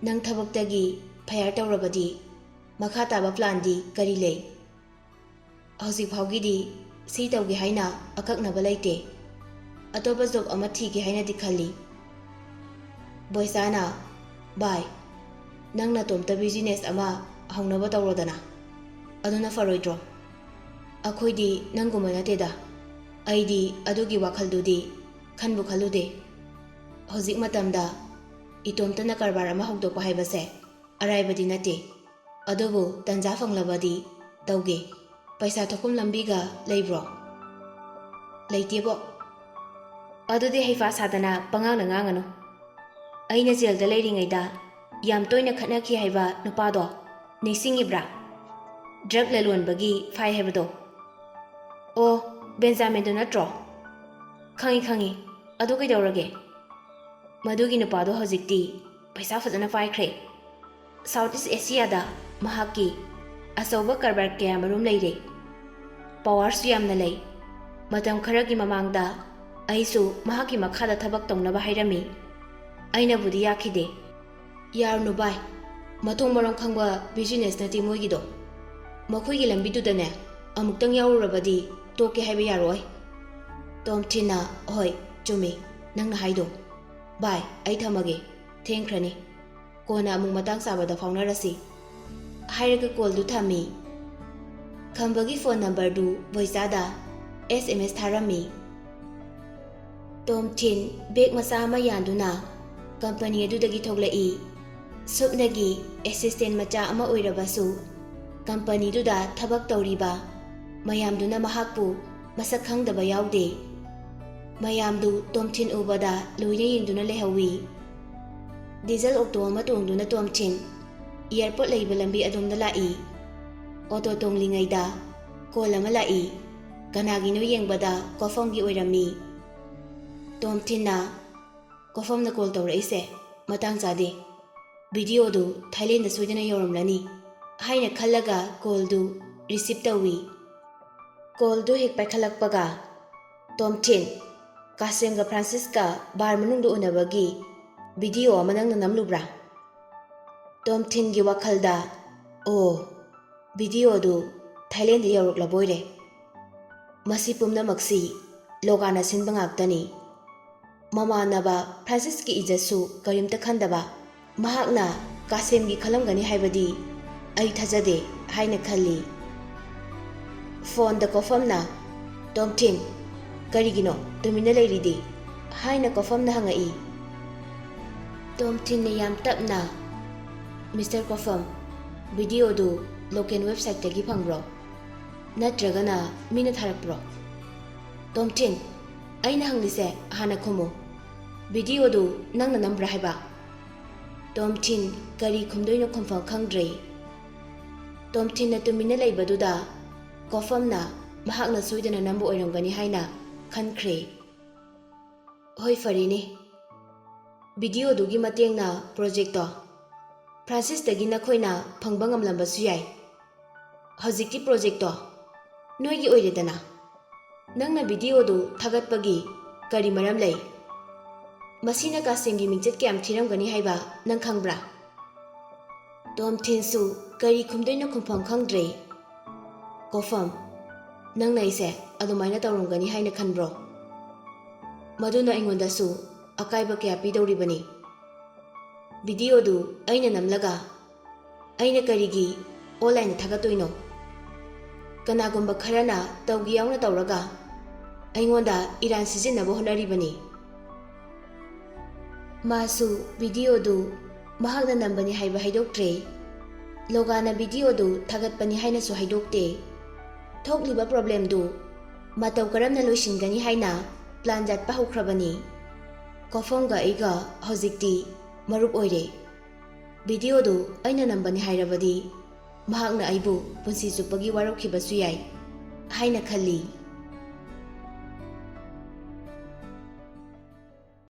ꯅꯪ ꯊꯕꯛꯇꯒꯤ ꯐꯌꯥꯔ ꯇꯧꯔꯕꯗꯤ ꯃꯈꯥ ꯇꯥꯕ ꯄ꯭ꯂꯥꯟꯗꯤ ꯀꯔꯤ ꯂꯩ? ꯍꯧꯖꯤꯛ ꯐꯥꯎꯒꯤꯗꯤ ꯁꯤ ꯇꯧꯒꯦ ꯍꯥꯏꯅ ꯑꯀꯛꯅꯕ ꯂꯩꯇꯦ꯫ ꯑꯇꯣꯞꯄ ꯖꯣꯕ ꯑꯃ ꯊꯤꯒꯦ ꯍꯥꯏꯅꯗꯤ ꯈꯜꯂꯤ꯫ ꯕꯣꯏꯆꯥꯅ, ꯚꯥꯏ, ꯅꯪ ꯅꯇꯣꯝꯇ ꯕꯤꯖꯤꯅꯦꯁ ꯑꯃ ꯍꯧꯅꯕ ꯇꯧꯔꯣꯗꯅ꯫ ꯑꯗꯨꯅ ꯐꯔꯣꯏꯗ꯭ꯔꯣ? ꯑꯩꯈꯣꯏꯗꯤ ꯅꯪꯒꯨꯝꯕ ꯅꯠꯇꯦꯗ꯫ ꯑꯩꯗꯤ ꯑꯗꯨꯒꯤ ꯋꯥꯈꯜꯗꯨꯗꯤ ꯈꯟꯕꯨ ꯈꯜꯂꯨꯗꯦ꯫ ꯍꯧꯖꯤꯛ ꯃꯇꯝꯗ ꯏꯇꯣꯝꯇꯅ ꯀꯔꯕꯥꯔ ꯑꯃ ꯍꯧꯗꯣꯛꯄ ꯍꯥꯏꯕꯁꯦ ꯑꯔꯥꯏꯕꯗꯤ ꯅꯠꯇꯦ꯫ ꯑꯗꯨꯕꯨ ꯇꯟꯖꯥ ꯐꯪꯂꯕꯗꯤ ꯇꯧꯒꯦ꯫ ꯄꯩꯁꯥ ꯊꯣꯛꯐꯝ ꯂꯝꯕꯤꯒ ꯂꯩꯕ꯭ꯔꯣ? ꯂꯩꯇꯦꯕꯣ꯫ ꯑꯗꯨꯗꯤ ꯍꯩꯄꯥ ꯁꯥꯗꯅ ꯄꯉꯥꯡꯗ ꯉꯥꯡꯒꯅꯨ꯫ ꯑꯩꯅ ꯖꯦꯜꯗ ꯂꯩꯔꯤꯉꯩꯗ ꯌꯥꯝ ꯇꯣꯏꯅ ꯈꯠꯅꯈꯤ ꯍꯥꯏꯕ ꯅꯨꯄꯥꯗꯣ ꯅꯤꯡꯁꯤꯡꯉꯤꯕ꯭ꯔꯥ? ꯗ꯭ꯔꯒ ꯂꯂꯣꯟꯕꯒꯤ ꯐꯥꯏ ꯍꯥꯏꯕꯗꯣ꯫ ꯑꯣ, ꯕꯦꯟꯖꯥꯃꯤꯟꯗꯨ ꯅꯠꯇ꯭ꯔꯣ? ꯈꯪꯉꯤ ꯈꯪꯉꯤ꯫ ꯑꯗꯨ ꯀꯩꯗꯧꯔꯒꯦ? ꯃꯗꯨꯒꯤ ꯅꯨꯄꯥꯗꯣ ꯍꯧꯖꯤꯛꯇꯤ ꯄꯩꯁꯥ ꯐꯖꯅ ꯄꯥꯏꯈ꯭ꯔꯦ꯫ ꯁꯥꯎꯠ ꯏꯁ ꯑꯦꯁꯤꯌꯥꯗ ꯃꯍꯥꯛꯀꯤ ꯑꯆꯧꯕ ꯀꯔꯕꯥꯔ ꯀꯌꯥ ꯃꯔꯨꯝ ꯂꯩꯔꯦ꯫ ꯄꯋꯥꯔꯁꯨ ꯌꯥꯝꯅ ꯂꯩ꯫ ꯃꯇꯝ ꯈꯔꯒꯤ ꯃꯃꯥꯡꯗ ꯑꯩꯁꯨ ꯃꯍꯥꯛꯀꯤ ꯃꯈꯥꯗ ꯊꯕꯛ ꯇꯧꯅꯕ ꯍꯥꯏꯔꯝꯃꯤ꯫ ꯑꯩꯅꯕꯨꯗꯤ ꯌꯥꯈꯤꯗꯦ꯫ ꯌꯥꯔꯨꯅꯨ ꯚꯥꯏ, ꯃꯊꯣꯡ ꯃꯔꯝ ꯈꯪꯕ ꯕꯤꯖꯤꯅꯦꯁ ꯅꯠꯇꯦ ꯃꯣꯏꯒꯤꯗꯣ꯫ ꯃꯈꯣꯏꯒꯤ ꯂꯝꯕꯤꯗꯨꯗꯅꯦ ꯑꯃꯨꯛꯇꯪ ꯌꯥꯎꯔꯨꯔꯕꯗꯤ ꯇꯣꯛꯀꯦ ꯍꯥꯏꯕ ꯌꯥꯔꯣꯏ꯫ ꯇꯣꯝꯊꯤꯟꯅ, ꯍꯣꯏ, ꯆꯨꯝꯃꯤ ꯅꯪꯅ ꯍꯥꯏꯗꯣ꯫ ꯚꯥꯏ, ꯑꯩ ꯊꯝꯃꯒꯦ, ꯊꯦꯡꯈ꯭ꯔꯅꯤ꯫ ꯀꯣꯟꯅ ꯑꯃꯨꯛ ꯃꯇꯥꯡ ꯆꯥꯕꯗ ꯐꯥꯎꯅꯔꯁꯤ꯫ ꯍꯥꯏꯔꯒ ꯀꯣꯜꯗꯨ ꯊꯝꯃꯤ꯫ ꯈꯝꯕꯒꯤ ꯐꯣꯟ ꯅꯝꯕꯔꯗꯨ ꯕꯣꯏꯆꯥꯗ SMS ꯊꯥꯔꯝꯃꯤ꯫ ꯇꯣꯝꯊꯤꯟ ꯕꯦꯒ ꯃꯆꯥ ꯑꯃ ꯌꯥꯟꯗꯨꯅ ꯀꯝꯄꯅꯤ ꯑꯗꯨꯗꯒꯤ ꯊꯣꯛꯂꯛꯏ꯫ ꯁꯨꯞꯅꯒꯤ ꯑꯦꯁꯤꯁꯇꯦꯟ ꯃꯆꯥ ꯑꯃ ꯑꯣꯏꯔꯕꯁꯨ ꯀꯝꯄꯅꯤꯗꯨꯗ ꯊꯕꯛ ꯇꯧꯔꯤꯕ ꯃꯌꯥꯝꯗꯨꯅ ꯃꯍꯥꯛꯄꯨ ꯃꯁꯛ ꯈꯪꯗꯕ ꯌꯥꯎꯗꯦ꯫ ꯃꯌꯥꯝꯗꯨ ꯇꯣꯝꯊꯤꯟ ꯎꯕꯗ ꯂꯣꯏꯅ ꯌꯦꯡꯗꯨꯅ ꯂꯩꯍꯧꯏ꯫ ꯗꯤꯖꯜ ꯑꯣꯛꯇꯣ ꯑꯃ ꯇꯣꯡꯗꯨꯅ ꯇꯣꯝꯊꯤꯟ ꯏꯌꯥꯔꯄꯣꯔꯠ ꯂꯩꯕ ꯂꯝꯕꯤ ꯑꯗꯣꯝꯗ ꯂꯥꯛꯏ꯫ ꯑꯣꯇꯣ ꯇꯣꯡꯂꯤꯉꯩꯗ ꯀꯣꯜ ꯑꯃ ꯂꯥꯛꯏ꯫ ꯀꯅꯥꯒꯤꯅꯣ ꯌꯦꯡꯕꯗ ꯀꯣꯐꯝꯒꯤ ꯑꯣꯏꯔꯝꯃꯤ꯫ ꯇꯣꯝꯊꯤꯟꯅ ꯀꯣꯐꯝꯅ ꯀꯣꯜ ꯇꯧꯔꯛꯏꯁꯦ ꯃꯇꯥꯡ ꯆꯥꯗꯦ, ꯚꯤꯗꯤꯑꯣꯗꯨ ꯊꯥꯏꯂꯦꯟꯗ ꯁꯣꯏꯗꯅ ꯌꯧꯔꯝꯂꯅꯤ ꯍꯥꯏꯅ ꯈꯜꯂꯒ ꯀꯣꯜꯗꯨ ꯔꯤꯁꯤꯞ ꯇꯧꯏ꯫ ꯀꯣꯜꯗꯨ ꯍꯦꯛ ꯄꯥꯏꯈꯠꯂꯛꯄꯒ ꯇꯣꯝꯊꯤꯟ, ꯀꯥꯁꯦꯝꯒ ꯐ꯭ꯔꯥꯟꯁꯤꯁꯀ ꯕꯥꯔ ꯃꯅꯨꯡꯗ ꯎꯅꯕꯒꯤ ꯚꯤꯗꯤꯑꯣ ꯑꯃ ꯅꯪꯅ ꯅꯝꯂꯨꯕ꯭ꯔꯥ? ꯇꯣꯝꯊꯤꯟꯒꯤ ꯋꯥꯈꯜꯗ ꯑꯣ, ꯚꯤꯗꯤꯑꯣꯗꯨ ꯊꯥꯏꯂꯦꯟꯗ ꯌꯧꯔꯛꯂꯕꯣꯏꯔꯦ꯫ ꯃꯁꯤ ꯄꯨꯝꯅꯃꯛꯁꯤ ꯂꯣꯒꯥꯅ ꯁꯤꯟꯕ ꯉꯥꯛꯇꯅꯤ꯫ ꯃꯃꯥꯟꯅꯕ ꯐ꯭ꯔꯥꯟꯁꯤꯁꯀꯤ ꯏꯖꯠꯁꯨ ꯀꯔꯤꯝꯇ ꯈꯟꯗꯕ ꯃꯍꯥꯛꯅ ꯀꯥꯁꯦꯝꯒꯤ ꯈꯜꯂꯝꯒꯅꯤ ꯍꯥꯏꯕꯗꯤ ꯑꯩ ꯊꯥꯖꯗꯦ ꯍꯥꯏꯅ ꯈꯜꯂꯤ꯫ ꯐꯣꯟꯗ ꯀꯣꯐꯝꯅ ꯇꯣꯝꯊꯤꯟ, ꯀꯔꯤꯒꯤꯅꯣ ꯇꯨꯃꯤꯟꯅ ꯂꯩꯔꯤꯗꯤ ꯍꯥꯏꯅ ꯀꯣꯐꯝꯅ ꯍꯪꯉꯛꯏ꯫ ꯇꯣꯝꯊꯤꯟꯅ ꯌꯥꯝ ꯇꯞꯅ, ꯃꯤꯁꯇꯔ ꯀꯣꯐꯝ, ꯚꯤꯗꯤꯑꯣꯗꯨ ꯂꯣꯀꯦꯜ ꯋꯦꯕꯁꯥꯏꯠꯇꯒꯤ ꯐꯪꯕ꯭ꯔꯣ? ꯅꯠꯇ꯭ꯔꯒꯅ ꯃꯤꯅ ꯊꯥꯔꯛꯄ꯭ꯔꯣ? ꯇꯣꯝꯊꯤꯟ, ꯑꯩꯅ ꯍꯪꯂꯤꯁꯦ ꯍꯥꯟꯅ ꯈꯨꯝꯃꯨ, ꯚꯤꯗꯤꯑꯣꯗꯨ ꯅꯪꯅ ꯅꯝꯕ꯭ꯔꯥ ꯍꯥꯏꯕ? ꯇꯣꯝꯊꯤꯟ ꯀꯔꯤ ꯈꯨꯝꯗꯣꯏꯅꯣ ꯈꯨꯝꯐꯝ ꯈꯪꯗ꯭ꯔꯦ꯫ ꯇꯣꯝꯊꯤꯟꯅ ꯇꯨꯃꯤꯟꯅ ꯂꯩꯕꯗꯨꯗ ꯀꯣꯐꯝꯅ ꯃꯍꯥꯛꯅ ꯁꯣꯏꯗꯅ ꯅꯝꯕ ꯑꯣꯏꯔꯝꯒꯅꯤ ꯍꯥꯏꯅ ꯈꯟꯈ꯭ꯔꯦ꯫ ꯍꯣꯏ ꯐꯔꯦꯅꯦ, ꯚꯤꯗꯤꯑꯣꯗꯨꯒꯤ ꯃꯇꯦꯡꯅ ꯄ꯭ꯔꯣꯖꯦꯛꯇꯣ ꯐ꯭ꯔꯥꯟꯁꯤꯁꯇꯒꯤ ꯅꯈꯣꯏꯅ ꯐꯪꯕ ꯉꯝꯂꯝꯕꯁꯨ ꯌꯥꯏ꯫ ꯍꯧꯖꯤꯛꯇꯤ ꯄ꯭ꯔꯣꯖꯦꯛꯇꯣ ꯅꯣꯏꯒꯤ ꯑꯣꯏꯔꯦꯗꯅ꯫ ꯅꯪꯅ ꯚꯤꯗꯤꯑꯣꯗꯨ ꯊꯥꯒꯠꯄꯒꯤ ꯀꯔꯤ ꯃꯔꯝ ꯂꯩ? ꯃꯁꯤꯅ ꯀꯥꯁꯦꯝꯒꯤ ꯃꯤꯡꯆꯠ ꯀꯌꯥꯝ ꯊꯤꯔꯝꯒꯅꯤ ꯍꯥꯏꯕ ꯅꯪ ꯈꯪꯕ꯭ꯔꯥ? ꯇꯣꯝꯊꯤꯟꯁꯨ ꯀꯔꯤ ꯈꯨꯝꯗꯣꯏꯅꯣ ꯈꯨꯝꯐꯝ ꯈꯪꯗ꯭ꯔꯦ꯫ ꯀꯣꯐꯝ, ꯅꯪꯅ ꯑꯩꯁꯦ ꯑꯗꯨꯃꯥꯏꯅ ꯇꯧꯔꯝꯒꯅꯤ ꯍꯥꯏꯅ ꯈꯟꯕ꯭ꯔꯣ? ꯃꯗꯨꯅ ꯑꯩꯉꯣꯟꯗꯁꯨ ꯑꯀꯥꯏꯕ ꯀꯌꯥ ꯄꯤꯗꯧꯔꯤꯕꯅꯤ꯫ ꯚꯤꯗꯤꯑꯣꯗꯨ ꯑꯩꯅ ꯅꯝꯂꯒ ꯑꯩꯅ ꯀꯔꯤꯒꯤ ꯑꯣꯟꯂꯥꯏꯟꯗ ꯊꯥꯒꯠꯇꯣꯏꯅꯣ? ꯀꯅꯥꯒꯨꯝꯕ ꯈꯔꯅ ꯇꯧꯒꯦ ꯌꯥꯎꯅ ꯇꯧꯔꯒ ꯑꯩꯉꯣꯟꯗ ꯏꯔꯥꯟ ꯁꯤꯖꯤꯟꯅꯕ ꯍꯣꯠꯅꯔꯤꯕꯅꯤ꯫ ꯃꯥꯁꯨ ꯚꯤꯗꯤꯑꯣꯗꯨ ꯃꯍꯥꯛꯅ ꯅꯝꯕꯅꯤ ꯍꯥꯏꯕ ꯍꯥꯏꯗꯣꯛꯇ꯭ꯔꯦ꯫ ꯂꯣꯒꯥꯅ ꯚꯤꯗꯤꯑꯣꯗꯨ ꯊꯥꯒꯠꯄꯅꯤ ꯍꯥꯏꯅꯁꯨ ꯍꯥꯏꯗꯣꯛꯇꯦ꯫ ꯊꯣꯛꯂꯤꯕ ꯄ꯭ꯔꯣꯕ꯭ꯂꯦꯝꯗꯨ ꯃꯇꯧ ꯀꯔꯝꯅ ꯂꯣꯏꯁꯤꯟꯒꯅꯤ ꯍꯥꯏꯅ ꯄ꯭ꯂꯥꯟ ꯌꯥꯠꯄ ꯍꯧꯈ꯭ꯔꯕꯅꯤ꯫ ꯀꯣꯐꯝꯒ ꯑꯩꯒ ꯍꯧꯖꯤꯛꯇꯤ ꯃꯔꯨꯞ ꯑꯣꯏꯔꯦ꯫ ꯚꯤꯗꯤꯑꯣꯗꯨ ꯑꯩꯅ ꯅꯝꯕꯅꯤ ꯍꯥꯏꯔꯕꯗꯤ ꯃꯍꯥꯛꯅ ꯑꯩꯕꯨ ꯄꯨꯟꯁꯤ ꯆꯨꯞꯄꯒꯤ ꯋꯥꯔꯧꯈꯤꯕꯁꯨ ꯌꯥꯏ ꯍꯥꯏꯅ ꯈꯜꯂꯤ꯫